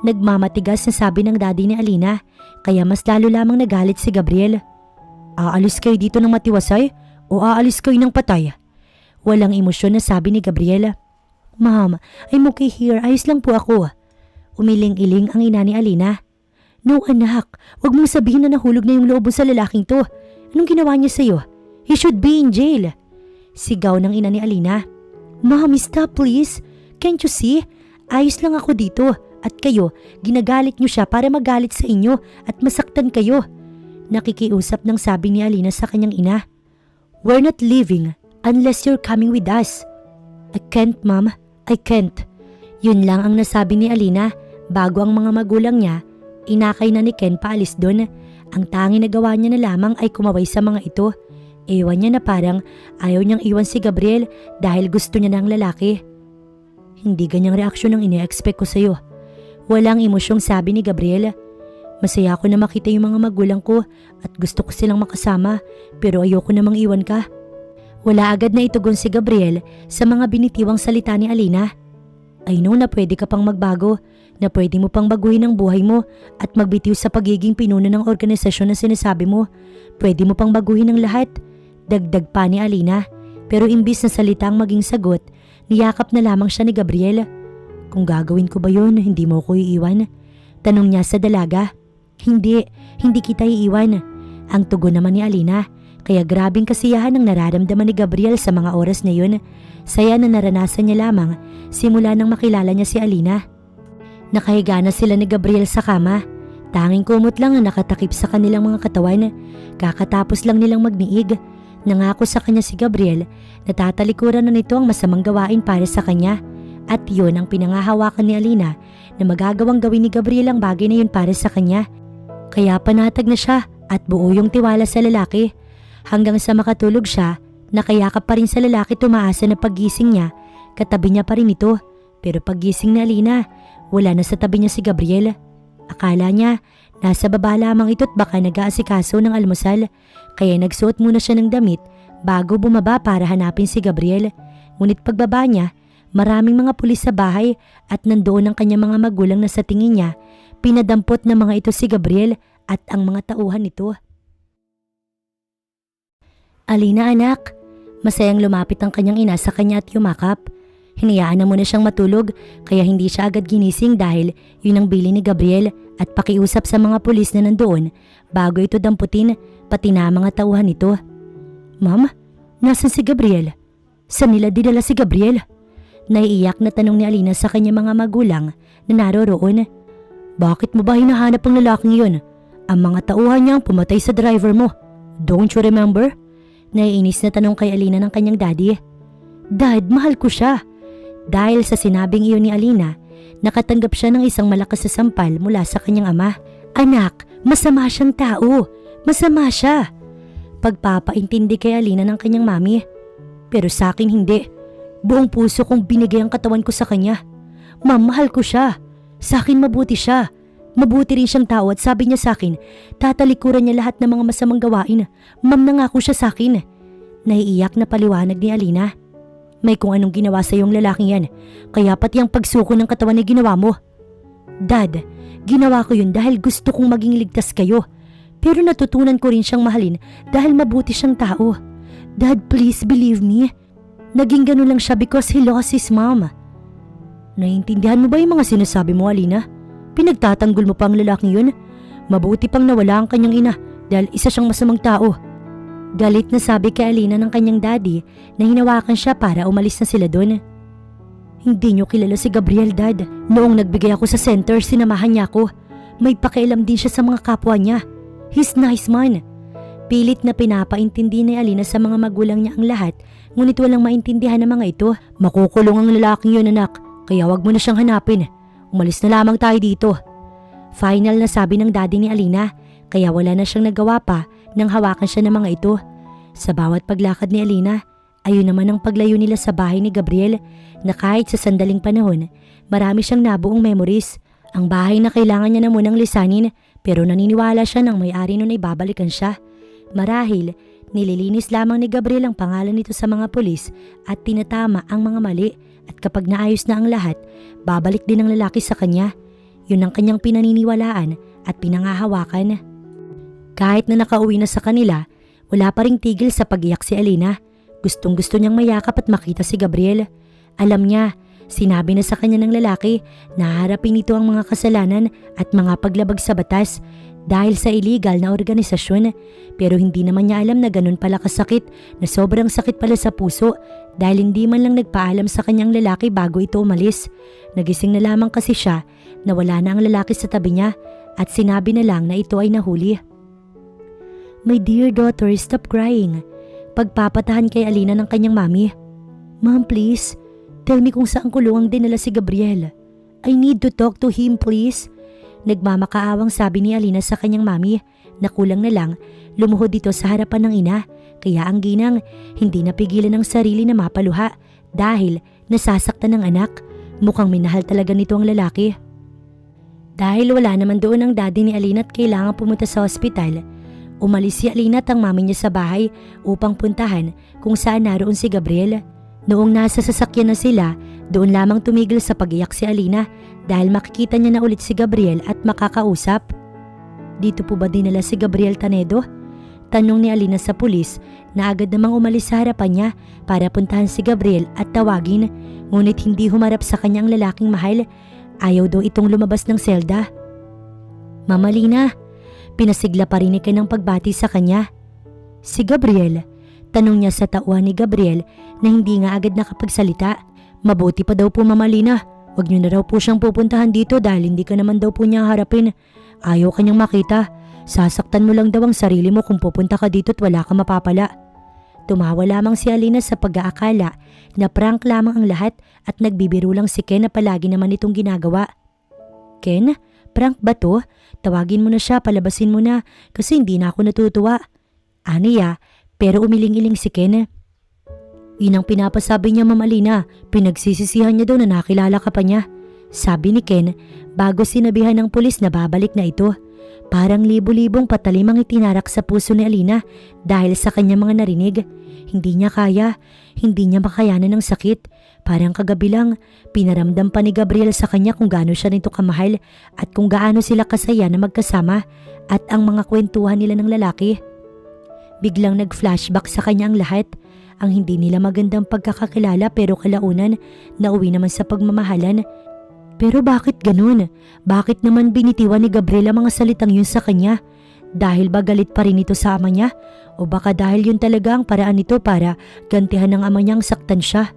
Nagmamatigas na sabi ng daddy ni Alina kaya mas lalo lamang nagalit si Gabriel. Aalis kayo dito ng matiwasay o aalis kayo ng patay? Walang emosyon na sabi ni Gabriel. Ma'am, I'm okay here. Ayos lang po ako. Umiling-iling ang ina ni Alina. No anak, wag mong sabihin na nahulog na yung loob mo sa lalaking to. Anong ginawa niya sa'yo? He should be in jail. Sigaw ng ina ni Alina. Mom, stop please. Can't you see? Ayos lang ako dito. At kayo, ginagalit niyo siya para magalit sa inyo at masaktan kayo. Nakikiusap ng sabi ni Alina sa kanyang ina. We're not leaving unless you're coming with us. I can't, Mom. I can't. Yun lang ang nasabi ni Alina bago ang mga magulang niya inakay na ni Ken paalis doon. Ang tanging nagawa niya na lamang ay kumaway sa mga ito. Ewan niya na parang ayaw niyang iwan si Gabriel dahil gusto niya ng lalaki. Hindi ganyang reaksyon ang ine-expect ko sa'yo. Walang emosyong sabi ni Gabriel. Masaya ako na makita yung mga magulang ko at gusto ko silang makasama pero ayoko namang iwan ka. Wala agad na itugon si Gabriel sa mga binitiwang salita ni Alina. I know na pwede ka pang magbago, na pwede mo pang baguhin ang buhay mo at magbitiw sa pagiging pinuno ng organisasyon na sinasabi mo. Pwede mo pang baguhin ang lahat. Dagdag pa ni Alina pero imbis na salitang maging sagot, niyakap na lamang siya ni Gabriel. Kung gagawin ko ba yun, hindi mo ko iiwan? Tanong niya sa dalaga. Hindi kita iiwan. Ang tugon naman ni Alina, kaya grabing kasiyahan ang nararamdaman ni Gabriel sa mga oras na yun. Saya na naranasan niya lamang simula nang makilala niya si Alina. Nakahiga na sila ni Gabriel sa kama. Tanging kumot lang ang nakatakip sa kanilang mga katawan. Kakatapos lang nilang magniig. Nangako sa kanya si Gabriel na tatalikuran na nito ang masamang gawain para sa kanya. At yun ang pinangahawakan ni Alina na magagawang gawin ni Gabriel ang bagay na yun para sa kanya. Kaya panatag na siya at buo yung tiwala sa lalaki. Hanggang sa makatulog siya, nakayakap pa rin sa lalaki tumaasa na paggising niya, katabi niya pa rin ito. Pero paggising ni Alina, wala na sa tabi niya si Gabriel. Akala niya, nasa baba lamang ito't baka nag-aasikaso ng almusal, kaya nagsuot muna siya ng damit bago bumaba para hanapin si Gabriel. Ngunit pagbaba niya, maraming mga pulis sa bahay at nandoon ang kanyang mga magulang na sa tingin niya, pinadampot na mga ito si Gabriel at ang mga tauhan nito. Alina anak, masayang lumapit ang kanyang ina sa kanya at yumakap. Hinayaan na muna siyang matulog kaya hindi siya agad ginising dahil yun ang bili ni Gabriel at pakiusap sa mga pulis na nandoon bago ito damputin pati na mga tauhan nito. Ma'am, nasan si Gabriel? Saan nila dinala si Gabriel? Naiiyak na tanong ni Alina sa kanyang mga magulang na naroroon. Bakit mo ba hinahanap ang lalaking yun? Ang mga tauhan niya ang pumatay sa driver mo. Don't you remember? Naiinis na tanong kay Alina ng kanyang daddy. Dad, mahal ko siya. Dahil sa sinabing iyon ni Alina, nakatanggap siya ng isang malakas na sampal mula sa kanyang ama. Anak, masama siyang tao. Masama siya. Pagpapaintindi kay Alina ng kanyang mami. Pero sa akin hindi. Buong puso kong binigay ang katawan ko sa kanya. Ma'am, mahal ko siya. Sa akin mabuti siya. Mabuti rin siyang tao at sabi niya sa akin, tatalikuran niya lahat ng mga masamang gawain. Ma'am, nangako siya sa akin. Naiiyak na paliwanag ni Alina. May kung anong ginawa sa iyong lalaking yan, kaya pati ang pagsuko ng katawan ay ginawa mo. Dad, ginawa ko yun dahil gusto kong maging ligtas kayo. Pero natutunan ko rin siyang mahalin dahil mabuti siyang tao. Dad, please believe me. Naging ganun lang siya because he lost his mom. Naiintindihan mo ba yung mga sinasabi mo, Alina? Pinagtatanggol mo pa ang lalaking yun? Mabuti pang nawala ang kanyang ina dahil isa siyang masamang tao. Galit na sabi kay Alina ng kanyang daddy na hinawakan siya para umalis na sila doon. Hindi niyo kilala si Gabriel, Dad. Noong nagbigay ako sa center, sinamahan niya ako. May pakialam din siya sa mga kapwa niya. He's nice man. Pilit na pinapaintindi ni Alina sa mga magulang niya ang lahat, ngunit walang maintindihan ng mga ito. Makukulong ang lalaking yun, anak, kaya wag mo na siyang hanapin. Umalis na lamang tayo dito. Final na sabi ng daddy ni Alina, kaya wala na siyang nagawa pa nang hawakan siya ng mga ito. Sa bawat paglakad ni Alina, ayun naman ang paglayo nila sa bahay ni Gabriel na kahit sa sandaling panahon, marami siyang nabuong memories. Ang bahay na kailangan niya na munang lisanin pero naniniwala siya nang may-ari nun ay babalikan siya. Marahil, nililinis lamang ni Gabriel ang pangalan nito sa mga pulis at tinatama ang mga mali at kapag naayos na ang lahat, babalik din ang lalaki sa kanya. Yun ang kanyang pinaniniwalaan at pinangahawakan. Kahit na nakauwi na sa kanila, wala pa ring tigil sa pag-iyak si Alina. Gustong gusto niyang mayakap at makita si Gabriel. Alam niya, sinabi na sa kanya ng lalaki na harapin nito ang mga kasalanan at mga paglabag sa batas dahil sa illegal na organisasyon. Pero hindi naman niya alam na ganun pala kasakit, na sobrang sakit pala sa puso dahil hindi man lang nagpaalam sa kanyang lalaki bago ito umalis. Nagising na lamang kasi siya na wala na ang lalaki sa tabi niya at sinabi na lang na ito ay nahuli. My dear daughter, stop crying. Pagpapatahan kay Alina ng kanyang mami. Mom, please, tell me kung saan kulungang dinala si Gabriel. I need to talk to him, please. Nagmamakaawang sabi ni Alina sa kanyang mami na kulang na lang lumuhod dito sa harapan ng ina. Kaya ang ginang hindi napigilan ng sarili na mapaluha dahil nasasaktan ng anak. Mukhang minahal talaga nito ang lalaki. Dahil wala naman doon ang daddy ni Alina at kailangan pumunta sa ospital, umalis si Alina at ang mami niya sa bahay upang puntahan kung saan naroon si Gabriel. Noong nasa sasakyan na sila, doon lamang tumigil sa pag-iyak si Alina dahil makikita niya na ulit si Gabriel at makakausap. Dito po ba dinala si Gabriel Tanedo? Tanong ni Alina sa pulis na agad namang umalis sa harapan niya para puntahan si Gabriel at tawagin, ngunit hindi humarap sa kanyang lalaking mahal. Ayaw daw itong lumabas ng selda. Mama Lina, pinasigla pa rin ni Ken ng pagbati sa kanya. Si Gabriel, tanong niya sa tauhan ni Gabriel na hindi nga agad nakapagsalita. Mabuti pa daw po Mama Lina, wag niyo na raw po siyang pupuntahan dito dahil hindi ka naman daw po niya harapin. Ayaw kanyang makita. Sasaktan mo lang daw ang sarili mo kung pupunta ka dito at wala ka mapapala. Tumawa lamang si Alina sa pag-aakala na prank lamang ang lahat at nagbibiro lang si Ken na palagi naman itong ginagawa. Ken, prank ba to? Tawagin mo na siya, palabasin mo na kasi hindi na ako natutuwa. Aniya, pero umiling-iling si Ken. Yun ang pinapasabi niya Ma'am Alina, pinagsisisihan niya daw na nakilala ka pa niya. Sabi ni Ken bago sinabihan ng pulis na babalik na ito. Parang libo-libong patalim ang itinarak sa puso ni Alina dahil sa kanyang mga narinig. Hindi niya kaya, hindi niya makayanan ng sakit. Parang kagabi lang, pinaramdam pa ni Gabriel sa kanya kung gaano siya nito kamahal at kung gaano sila kasaya na magkasama at ang mga kwentuhan nila ng lalaki. Biglang nag-flashback sa kanya ang lahat. ang hindi nila magandang pagkakakilala pero kalaunan nauwi naman sa pagmamahalan. Pero bakit ganun? Bakit naman binitiwan ni Gabriel ang mga salitang yun sa kanya? Dahil ba galit pa rin ito sa ama niya? O baka dahil yun talaga ang paraan nito para gantihan ng ama niyang saktan siya?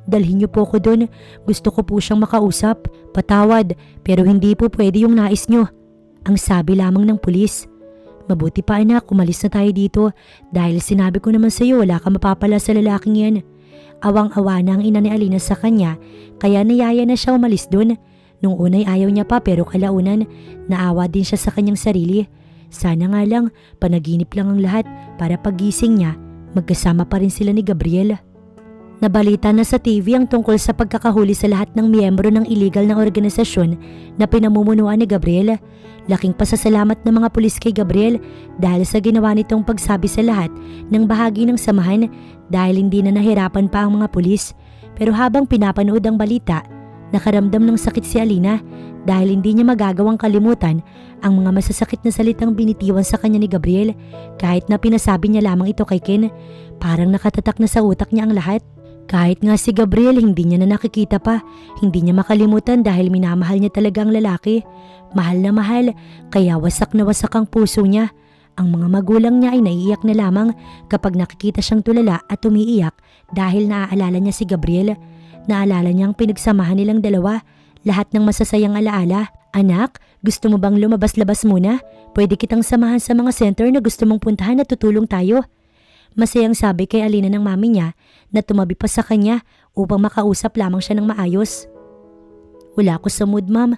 Dalhin niyo po ko doon. Gusto ko po siyang makausap. Patawad, pero hindi po pwede yung nais niyo. Ang sabi lamang ng pulis. Mabuti pa anak, umalis na tayo dito dahil sinabi ko naman sa iyo wala ka mapapala sa lalaking yan. Awang-awa na ang ina ni Alina sa kanya kaya niyaya na siya umalis doon. Nung unay ayaw niya pa pero kalaunan naawa din siya sa kanyang sarili. Sana nga lang panaginip lang ang lahat para paggising niya magkasama pa rin sila ni Gabriel. Nabalita na sa TV ang tungkol sa pagkakahuli sa lahat ng miyembro ng illegal na organisasyon na pinamumunuan ni Gabriel. Laking pasasalamat ng mga pulis kay Gabriel dahil sa ginawa nitong pagsabi sa lahat ng bahagi ng samahan dahil hindi na nahirapan pa ang mga pulis. Pero habang pinapanood ang balita, nakaramdam ng sakit si Alina dahil hindi niya magagawang kalimutan ang mga masasakit na salitang binitiwan sa kanya ni Gabriel kahit na pinasabi niya lamang ito kay Ken. Parang nakatatak na sa utak niya ang lahat. Kahit nga si Gabriel hindi niya na nakikita pa, hindi niya makalimutan dahil minamahal niya talaga ang lalaki. Mahal na mahal, kaya wasak na wasak ang puso niya. Ang mga magulang niya ay naiiyak na lamang kapag nakikita siyang tulala at umiiyak dahil naaalala niya si Gabriel. Naalala niya ang pinagsamahan nilang dalawa, lahat ng masasayang alaala. Anak, gusto mo bang lumabas-labas muna? Pwede kitang samahan sa mga center na gusto mong puntahan at tutulong tayo. Masayang sabi kay Alina ng mami niya na tumabi pa sa kanya upang makausap lamang siya ng maayos. Wala ko sa mood, ma'am.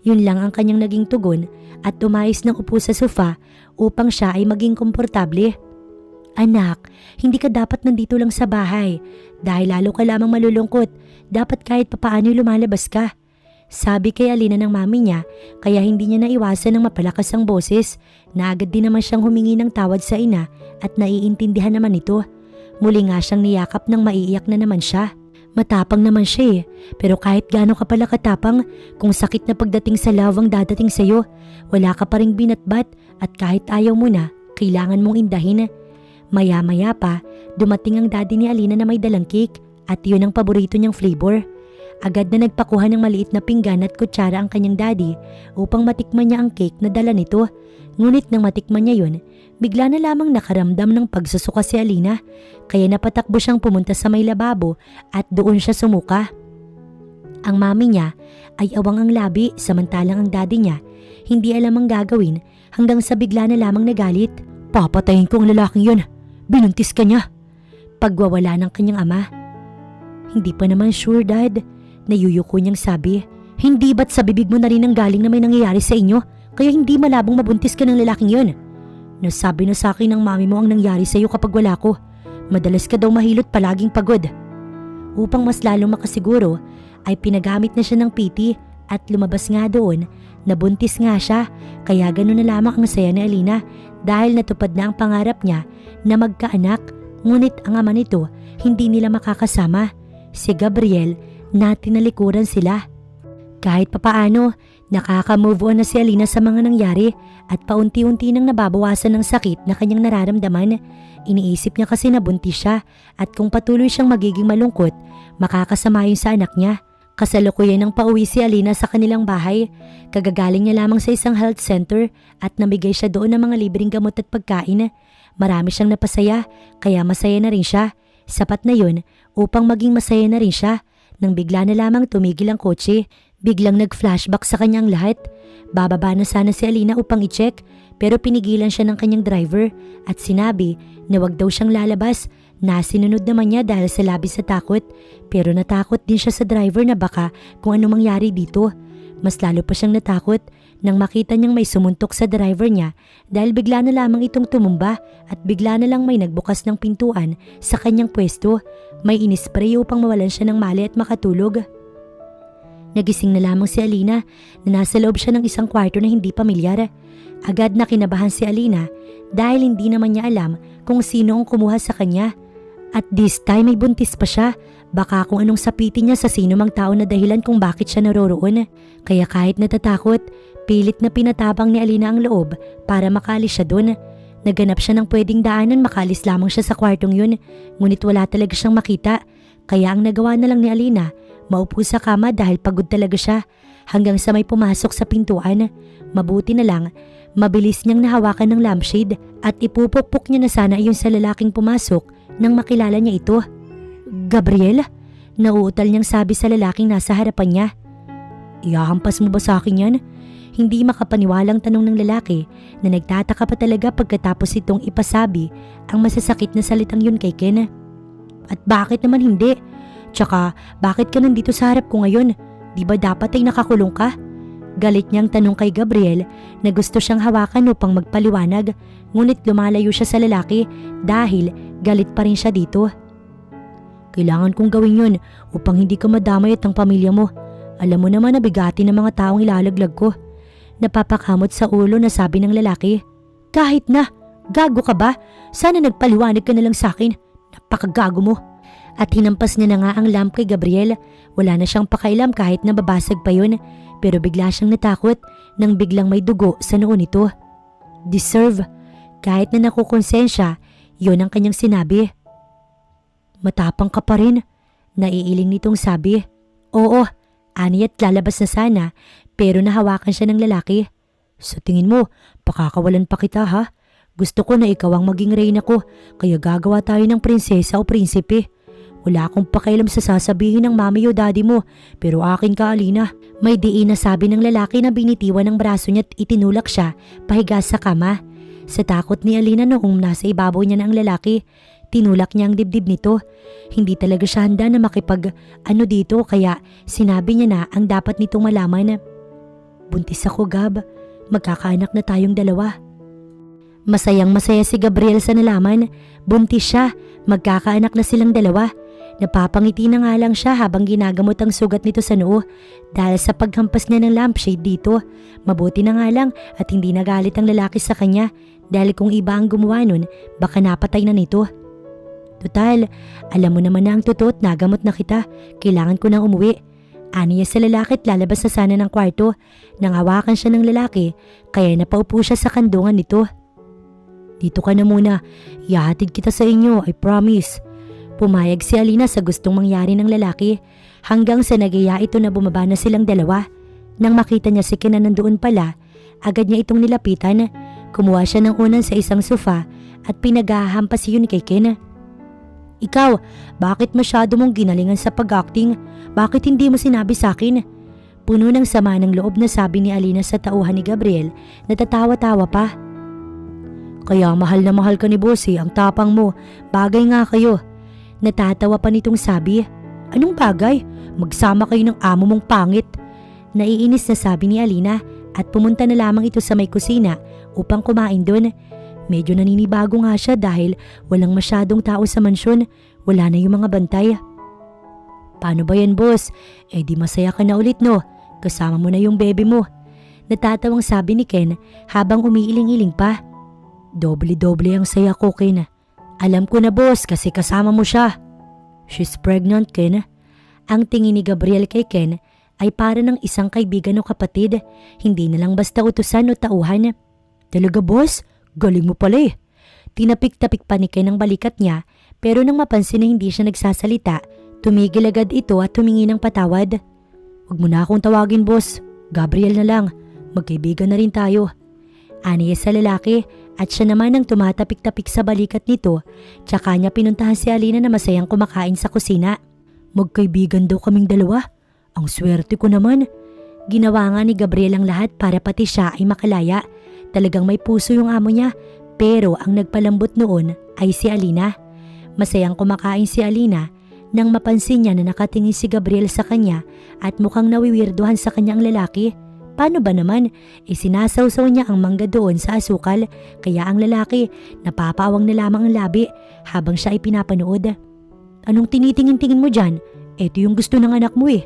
Yun lang ang kanyang naging tugon at umayos ng upo sa sofa upang siya ay maging komportable. Anak, hindi ka dapat nandito lang sa bahay dahil lalo ka lamang malulungkot. Dapat kahit papaano lumalabas ka. Sabi kay Alina ng mami niya kaya hindi niya naiwasan ng mapalakas ang boses na agad din naman siyang humingi ng tawad sa ina at naiintindihan naman ito. Muli nga siyang niyakap nang maiiyak na naman siya. Matapang naman siya pero kahit gaano ka pala katapang, kung sakit na pagdating sa love ang dadating sa'yo, wala ka pa ring binatbat at kahit ayaw mo na, kailangan mong indahin. Maya-maya pa, dumating ang daddy ni Alina na may dalang cake at yun ang paborito niyang flavor. Agad na nagpakuha ng maliit na pinggan at kutsara ang kanyang daddy upang matikman niya ang cake na dala nito. Ngunit nang matikman niya yun, bigla na lamang nakaramdam ng pagsusuka si Alina kaya napatakbo siyang pumunta sa may lababo at doon siya sumuka. Ang mami niya ay awang ang labi samantalang ang daddy niya hindi alam ang gagawin hanggang sa bigla na lamang nagalit. Papatayin ko ang lalaking yun, binuntis ka niya. Pagwawala ng kanyang ama. Hindi pa naman sure, Dad. Nayuyuko niyang sabi. Hindi ba't sa bibig mo na rin ang galing na may nangyayari sa inyo? Kaya hindi malabong mabuntis ka ng lalaking yun. Nasabi na sa akin ng mami mo ang nangyari sa iyo kapag wala ko. Madalas ka daw mahilot palaging pagod. Upang mas lalong makasiguro ay pinagamit na siya ng PT at lumabas nga doon. Nabuntis nga siya kaya ganoon na lamang ang saya ni Alina dahil natupad na ang pangarap niya na magkaanak. Ngunit ang ama nito hindi nila makakasama. Si Gabriel na tinalikuran sila. Kahit papaano, nakaka-move on na si Alina sa mga nangyari at paunti-unti nang nababawasan ng sakit na kanyang nararamdaman. Iniisip niya kasi na buntis siya at kung patuloy siyang magiging malungkot, makakasama yun sa anak niya. Kasalukuyan nang pauwi si Alina sa kanilang bahay. Kagagaling niya lamang sa isang health center at namigay siya doon ng mga libreng gamot at pagkain. Marami siyang napasaya kaya masaya na rin siya. Sapat na yun upang maging masaya na rin siya. Nang bigla na lamang tumigil ang kotse, biglang nag-flashback sa kanyang lahat. Bababa na sana si Alina upang i-check pero pinigilan siya ng kanyang driver at sinabi na wag daw siyang lalabas. Nasinunod naman niya dahil sa labis sa takot pero natakot din siya sa driver na baka kung ano mangyari dito. Mas lalo pa siyang natakot nang makita niyang may sumuntok sa driver niya dahil bigla na lamang itong tumumba at bigla na lang may nagbukas ng pintuan sa kanyang pwesto. May inispray upang mawalan siya ng mali at makatulog. Nagising na lamang si Alina na nasa loob siya ng isang kwarto na hindi pamilyar. Agad na kinabahan si Alina dahil hindi naman niya alam kung sino ang kumuha sa kanya. At this time ay buntis pa siya. Baka kung anong sapitin niya sa sino mang tao na dahilan kung bakit siya naroroon. Kaya kahit natatakot, pilit na pinatabang ni Alina ang loob para makaalis siya doon. Naganap siya ng pwedeng daanan, makalis lamang siya sa kwartong yun, ngunit wala talaga siyang makita. Kaya ang nagawa na lang ni Alina, maupo sa kama dahil pagod talaga siya hanggang sa may pumasok sa pintuan. Mabuti na lang, mabilis niyang nahawakan ng lampshade at ipupukpok niya na sana iyon sa lalaking pumasok nang makilala niya ito. Gabriel? Nauutal niyang sabi sa lalaking nasa harapan niya. Ihahampas mo ba sa akin yan? Hindi makapaniwalang tanong ng lalaki na nagtataka pa talaga pagkatapos itong ipasabi ang masasakit na salitang yun kay Ken. At bakit naman hindi? Tsaka bakit ka nandito sa harap ko ngayon? Di ba dapat ay nakakulong ka? Galit niyang tanong kay Gabriel na gusto siyang hawakan upang magpaliwanag, ngunit lumalayo siya sa lalaki dahil galit pa rin siya dito. Kailangan kong gawin yun upang hindi ka madamay at ang pamilya mo. Alam mo naman na bigati ng mga taong ilalaglag ko. Napapakamot sa ulo na sabi ng lalaki. Kahit na, gago ka ba? Sana nagpaliwanag ka na lang sa akin. Napakagago mo. At hinampas niya na nga ang lamp kay Gabriel. Wala na siyang pakailam kahit nababasag pa yun. Pero bigla siyang natakot nang biglang may dugo sa noo nito. Deserve. Kahit na nakukonsensya, yun ang kanyang sinabi. Matapang ka pa rin. Naiiling nitong sabi. Oo, ani at lalabas na sana pero nahawakan siya ng lalaki. Sa tingin mo, pakakawalan pa kita ha? Gusto ko na ikaw ang maging reyna ko kaya gagawa tayo ng prinsesa o prinsipe. Wala akong pakialam sa sasabihin ng mami o daddy mo pero akin ka Alina. May diin na sabi ng lalaki na binitiwan ng braso niya at itinulak siya pahiga sa kama. Sa takot ni Alina noong nasa ibabaw niya na ang lalaki, tinulak niya ang dibdib nito. Hindi talaga siya handa na makipag-ano dito kaya sinabi niya na ang dapat nitong malaman. Buntis ako, Gab. Magkakaanak na tayong dalawa. Masayang masaya si Gabriel sa nalaman. Buntis siya. Magkakaanak na silang dalawa. Napapangiti na nga lang siya habang ginagamot ang sugat nito sa noo dahil sa paghampas niya ng lampshade dito. Mabuti na nga lang at hindi nagalit ang lalaki sa kanya dahil kung iba ang gumawa nun, baka napatay na nito. Total, alam mo naman na ang totoo at nagamot na kita. Kailangan ko nang umuwi. Aniya sa lalaki at lalabas na sana ng kwarto. Nang hawakan siya ng lalaki, kaya napaupo siya sa kandungan nito. Dito ka na muna. Ihahatid kita sa inyo, I promise. Pumayag si Alina sa gustong mangyari ng lalaki hanggang sa nagiya ito na bumaba na silang dalawa. Nang makita niya si Ken na nandoon pala, agad niya itong nilapitan. Kumuha siya ng unan sa isang sofa at pinaghahampas yun kay Ken. Ikaw, bakit masyado mong ginalingan sa pag-acting? Bakit hindi mo sinabi sa akin? Puno ng sama ng loob na sabi ni Alina sa tauhan ni Gabriel, natatawa-tawa pa. Kaya mahal na mahal ka ni Bossy, ang tapang mo, bagay nga kayo. Natatawa pa nitong sabi. Anong bagay? Magsama kayo ng amo mong pangit. Naiinis na sabi ni Alina at pumunta na lamang ito sa may kusina upang kumain doon. Medyo naninibago nga siya dahil walang masyadong tao sa mansyon, wala na yung mga bantay. Paano ba yan, boss? Eh di masaya ka na ulit no, kasama mo na yung baby mo. Natatawang sabi ni Ken habang umiiling-iling pa. Doble-doble ang saya ko, Ken. Alam ko na, boss, kasi kasama mo siya. She's pregnant, Ken. Ang tingin ni Gabriel kay Ken ay para ng isang kaibigan o kapatid, hindi na lang basta utusan o tauhan. Talaga, boss? Galing mo pala eh. Tinapik-tapik pa ni Ken ang balikat niya pero nang mapansin na hindi siya nagsasalita, tumigil agad ito at humingi ng patawad. Huwag mo na akong tawagin, boss. Gabriel na lang. Magkaibigan na rin tayo. Aniya sa lalaki at siya naman ang tumatapik-tapik sa balikat nito tsaka niya pinuntahan si Alina na masayang kumakain sa kusina. Magkaibigan daw kaming dalawa. Ang swerte ko naman. Ginawa nga ni Gabriel ang lahat para pati siya ay makalaya. Talagang may puso yung amo niya pero ang nagpalambot noon ay si Alina. Masayang kumakain si Alina nang mapansin niya na nakatingin si Gabriel sa kanya at mukhang nawiwirduhan sa kanya ang lalaki. Paano ba naman? Sinasawsaw niya ang mangga doon sa asukal kaya ang lalaki napapawang na lamang ang labi habang siya ay pinapanood. Anong tinitingin-tingin mo dyan? Ito yung gusto ng anak mo eh.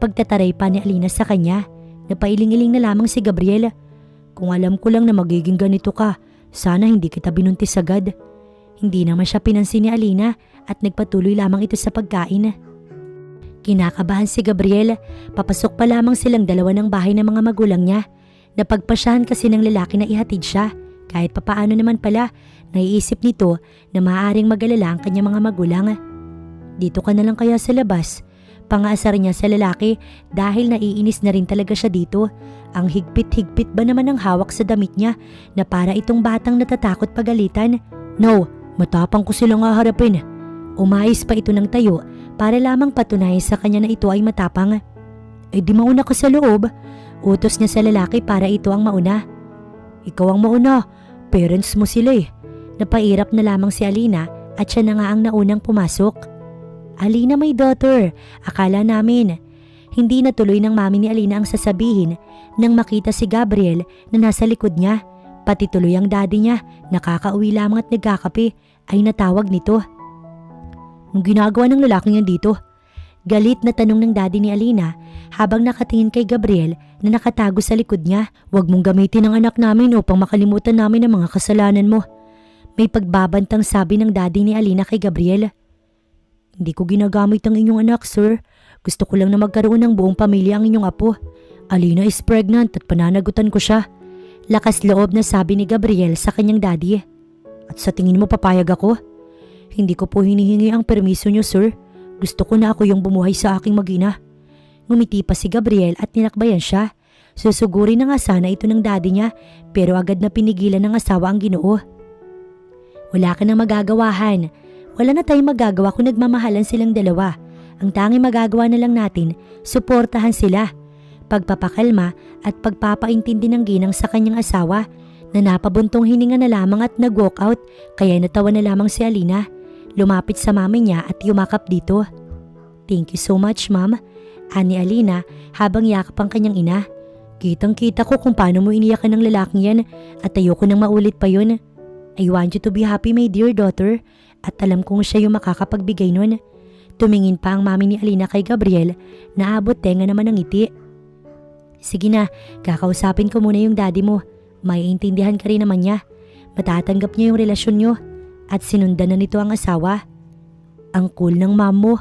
Pagtataray pa ni Alina sa kanya, napailing-iling na lamang si Gabriel. Kung alam ko lang na magiging ganito ka, sana hindi kita binuntis agad. Hindi naman siya pinansin ni Alina at nagpatuloy lamang ito sa pagkain. Kinakabahan si Gabriel, papasok pa lamang silang dalawa ng bahay ng mga magulang niya. Napagpasyahan kasi ng lalaki na ihatid siya Kahit papaano naman pala, naiisip nito na maaaring mag-alala ang kanyang mga magulang. Dito ka na lang kaya sa labas. Pangaasar niya sa lalaki dahil naiinis na rin talaga siya dito. Ang higpit-higpit ba naman ang hawak sa damit niya na para itong batang natatakot pagalitan? No, matapang ko silang haharapin. Umayos pa ito ng tayo para lamang patunayan sa kanya na ito ay matapang. Eh di mauna ka sa loob. Utos niya sa lalaki para ito ang mauna. Ikaw ang mauna, parents mo sila eh. Napairap na lamang si Alina at siya na nga ang naunang pumasok. Alina, my daughter, akala namin. Hindi natuloy ng mami ni Alina ang sasabihin nang makita si Gabriel na nasa likod niya. Pati tuloy ang daddy niya, nakakauwi lamang at nagkakape, ay natawag nito. Anong ginagawa ng lalaking yan dito? Galit na tanong ng daddy ni Alina habang nakatingin kay Gabriel na nakatago sa likod niya. Huwag mong gamitin ang anak namin upang makalimutan namin ang mga kasalanan mo. May pagbabantang sabi ng daddy ni Alina kay Gabriel. Hindi ko ginagamit ang inyong anak, sir. Gusto ko lang na magkaroon ng buong pamilya ang inyong apo. Alina is pregnant at pananagutan ko siya. Lakas loob na sabi ni Gabriel sa kanyang daddy. At sa tingin mo papayag ako? Hindi ko po hinihingi ang permiso niyo, sir. Gusto ko na ako yung bumuhay sa aking mag-ina. Ngumiti pa si Gabriel at ninakbayan siya. Susugurin na nga sana ito ng daddy niya pero agad na pinigilan ng asawa ang Ginoo. Wala ka nang magagawahan. Wala na tayong magagawa kung nagmamahalan silang dalawa. Ang tanging magagawa na lang natin, suportahan sila. Pagpapakalma at pagpapaintindi ng ginang sa kanyang asawa na napabuntong hininga na lamang at nag-walk out kaya natawa na lamang si Alina. Lumapit sa mami niya at yumakap dito. Thank you so much, ma'am. Ani Alina habang yakap ang kanyang ina. Kitang-kita ko kung paano mo iniyakan ng lalaking yan at ayoko nang maulit pa yun. I want you to be happy, my dear daughter. At alam kong siya yung makakapagbigay nun. Tumingin pa ang mami ni Alina kay Gabriel na abot tenga naman ng ngiti. Sige na, kakausapin ko muna yung daddy mo. Maiintindihan ka rin naman niya. Matatanggap niya yung relasyon niyo. At sinundan na nito ang asawa. Ang cool ng mom mo.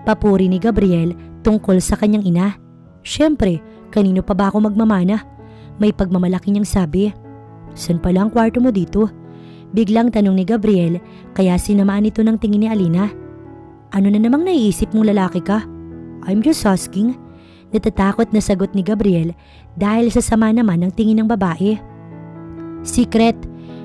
Papuri ni Gabriel tungkol sa kanyang ina. Siyempre, kanino pa ba ako magmamana? May pagmamalaki niyang sabi. San pala ang kwarto mo dito? Biglang tanong ni Gabriel kaya sinamaan ito ng tingin ni Alina. Ano na namang naiisip mong lalaki ka? I'm just asking. Natatakot na sagot ni Gabriel dahil sa sama naman ng tingin ng babae. Secret.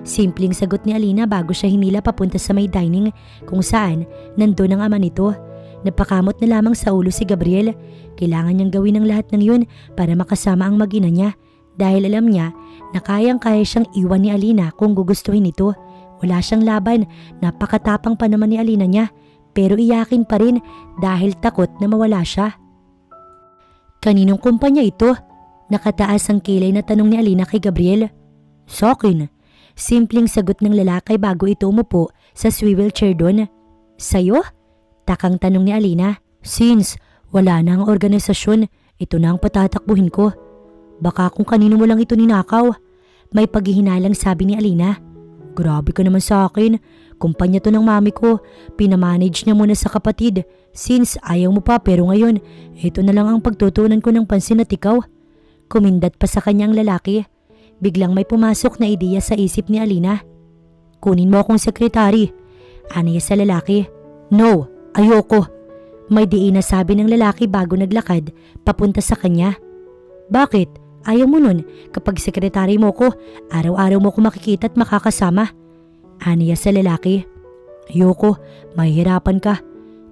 Simpleng sagot ni Alina bago siya hinila papunta sa may dining kung saan nandun ang ama nito. Napakamot na lamang sa ulo si Gabriel. Kailangan niyang gawin ang lahat ng yun para makasama ang mag-ina niya. Dahil alam niya na kayang-kaya siyang iwan ni Alina kung gugustuhin ito. Wala siyang laban, napakatapang pa naman ni Alina niya pero iyakin pa rin dahil takot na mawala siya. Kaninong kumpanya ito? Nakataas ang kilay na tanong ni Alina kay Gabriel. Sa akin. Simpleng sagot ng lalaki bago ito umupo sa swivel chair doon. Sa'yo? Takang tanong ni Alina. Since wala na ang organisasyon, ito na ang patatakbuhin ko. Baka kung kanino mo lang ito ninakaw. May paghihinalang sabi ni Alina. Grabe ka naman sa akin. Kumpanya to ng mami ko. Pinamanage niya muna sa kapatid. Since ayaw mo pa pero ngayon, ito na lang ang pagtutunan ko ng pansin at ikaw. Kumindat pa sa kanyang lalaki. Biglang may pumasok na ideya sa isip ni Alina. Kunin mo akong sekretary. Aniya sa lalaki. No, ayoko. May diin na sabi ng lalaki bago naglakad papunta sa kanya. Bakit? Ayaw mo nun kapag sekretary mo ko, araw-araw mo ko makikita at makakasama. Aniya sa lalaki. Ayoko, mahihirapan ka.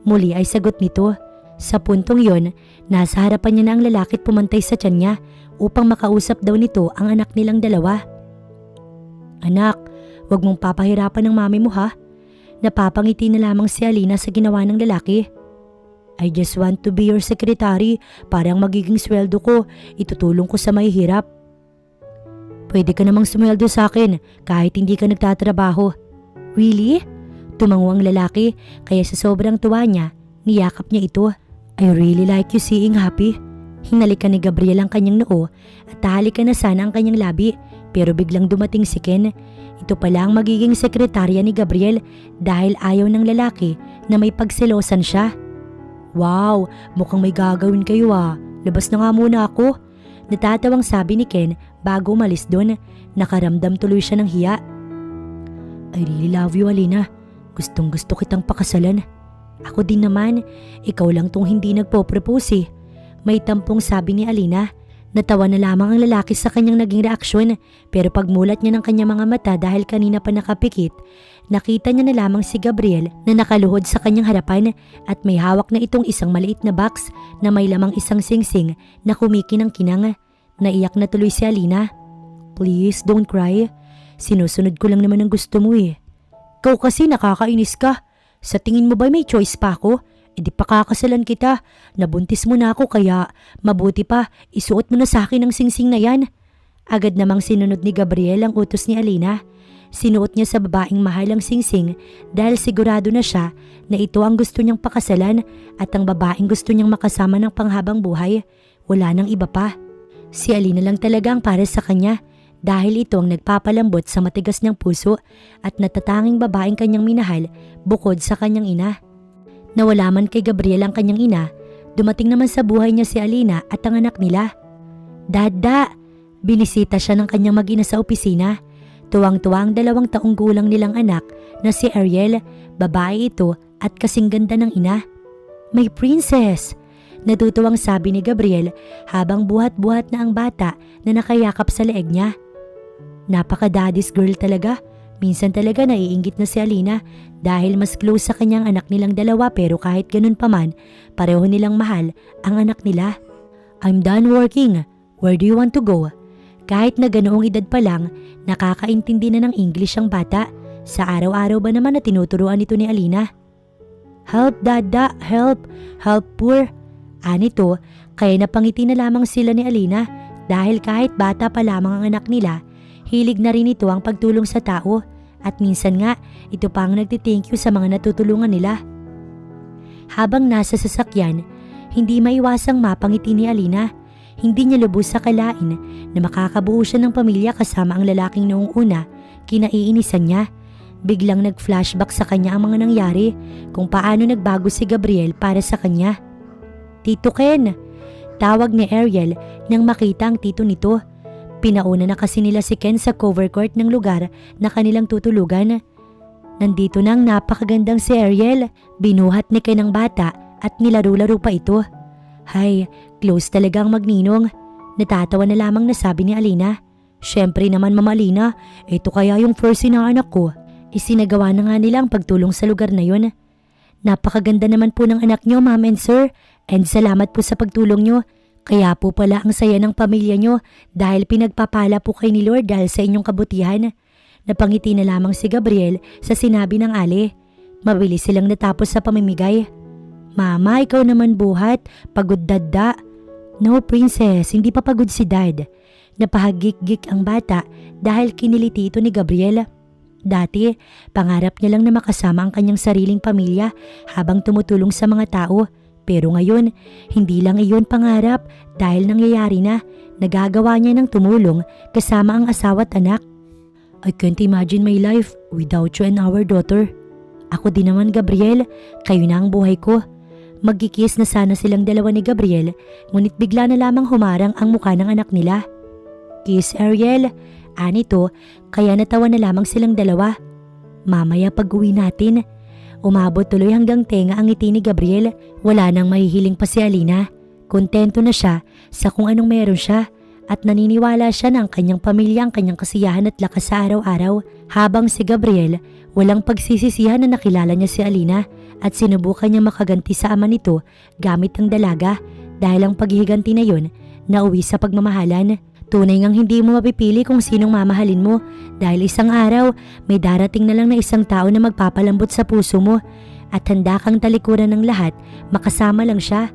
Muli ay sagot nito. Sa puntong yon, nasa harapan niya na ang lalaki at pumantay sa tiyan niya upang makausap daw nito ang anak nilang dalawa. Anak, wag mong papahirapan ng mami mo ha. Napapangiti na lamang si Alina sa ginawa ng lalaki. I just want to be your secretary para ang magiging sweldo ko, itutulong ko sa mahihirap. Pwede ka namang sumweldo sa akin kahit hindi ka nagtatrabaho. Really? Tumango ang lalaki kaya sa sobrang tuwa niya, niyakap niya ito. I really like you seeing happy. Hinalikan ni Gabriel ang kanyang noo at tahalikan na sana ang kanyang labi pero biglang dumating si Ken. Ito pala ang magiging sekretarya ni Gabriel dahil ayaw ng lalaki na may pagselosan siya. Wow, mukhang may gagawin kayo ah. Labas na nga muna ako. Natatawang sabi ni Ken bago umalis doon. Nakaramdam tuloy siya ng hiya. I really love you, Alina. Gustong gusto kitang pakasalan. Ako din naman, ikaw lang tong hindi nagpo-propose eh. May tampong sabi ni Alina. Natawa na lamang ang lalaki sa kanyang naging reaksyon, pero pagmulat niya ng kanyang mga mata dahil kanina pa nakapikit, nakita niya na lamang si Gabriel na nakaluhod sa kanyang harapan at may hawak na itong isang maliit na box na may lamang isang singsing na kumikinang-kinang. Naiyak na tuloy si Alina. Please don't cry. Sinusunod ko lang naman ang gusto mo eh. Ikaw kasi nakakainis ka. Sa tingin mo ba may choice pa ako? E di pa kakasalan kita. Nabuntis mo na ako kaya mabuti pa isuot mo na sa akin ang singsing na yan. Agad namang sinunod ni Gabriel ang utos ni Alina. Sinuot niya sa babaeng mahal ang singsing dahil sigurado na siya na ito ang gusto niyang pakasalan at ang babaeng gusto niyang makasama ng panghabang buhay. Wala nang iba pa. Si Alina lang talaga ang para sa kanya dahil ito ang nagpapalambot sa matigas niyang puso at natatanging babaeng kanyang minahal bukod sa kanyang ina. Nawala man kay Gabriel ang kanyang ina, dumating naman sa buhay niya si Alina at ang anak nila. Dada! Binisita siya ng kanyang mag-ina sa opisina. Tuwang-tuwa ang 2 taong gulang nilang anak na si Ariel, babae ito at kasing ganda ng ina. May princess! Natutuwang sabi ni Gabriel habang buhat-buhat na ang bata na nakayakap sa leeg niya. Napaka-daddy's girl talaga. Minsan talaga naiinggit na si Alina dahil mas close sa kanyang anak nilang 2 pero kahit ganun pa man, pareho nilang mahal ang anak nila. I'm done working. Where do you want to go? Kahit na ganoong edad pa lang, nakakaintindi na ng English ang bata. Sa araw-araw ba naman na tinuturuan ito ni Alina? Help, Dada, help, help poor. Anito, kaya napangiti na lamang sila ni Alina dahil kahit bata pa lamang ang anak nila, hilig na rin ito ang pagtulong sa tao at minsan nga ito pa ang nagti-thank you sa mga natutulungan nila. Habang nasa sasakyan, hindi maiwasang mapangiti ni Alina. Hindi niya lubos sa kalain na makakabuo siya ng pamilya kasama ang lalaking noong una, kinaiinisan niya. Biglang nag-flashback sa kanya ang mga nangyari kung paano nagbago si Gabriel para sa kanya. Tito Ken, tawag ni Ariel nang makita ang tito nito. Pinauna na kasi nila si Ken sa cover court ng lugar na kanilang tutulugan. Nandito na ang napakagandang si Ariel. Binuhat ni Ken ang bata at nilaro-laro pa ito. Hay, close talaga ang magninong. Natatawa na lamang na sabi ni Alina. Siyempre naman Mama Alina, ito kaya yung first inaanak ko. Isinagawa na nga nila ang pagtulong sa lugar na yun. Napakaganda naman po ng anak nyo, Ma'am and Sir. And salamat po sa pagtulong nyo. Kaya po pala ang saya ng pamilya nyo dahil pinagpapala po kay ni Lord dahil sa inyong kabutihan. Napangiti na lamang si Gabriel sa sinabi ng Ali. Mabilis silang natapos sa pamimigay. Mama, ikaw naman buhat. Pagod Dada. No princess, hindi pa pagod si Dad. Napahagik-gik ang bata dahil kiniliti ito ni Gabriel. Dati, pangarap niya lang na makasama ang kanyang sariling pamilya habang tumutulong sa mga tao. Pero ngayon, hindi lang iyon pangarap dahil nangyayari na. Nagagawa niya ng tumulong kasama ang asawa at anak. I can't imagine my life without you and our daughter. Ako din naman Gabriel, kayo na ang buhay ko. Magkikis na sana silang 2 ni Gabriel, ngunit bigla na lamang humarang ang mukha ng anak nila. Kiss Ariel, anito, kaya natawa na lamang silang 2. Mamaya pag-uwi natin. Umabot tuloy hanggang tenga ang ngiti ni Gabriel. Wala nang mahihiling pa si Alina. Kontento na siya sa kung anong meron siya at naniniwala siya na ang kanyang pamilya ang kanyang kasiyahan at lakas sa araw-araw. Habang si Gabriel, walang pagsisisihan na nakilala niya si Alina at sinubukan niya makaganti sa ama nito gamit ang dalaga dahil ang paghihiganti na yun nauwi sa pagmamahalan. Tunay ngang hindi mo mapipili kung sinong mamahalin mo dahil isang araw may darating na lang na isang tao na magpapalambot sa puso mo at handa kang talikuran ng lahat, makasama lang siya.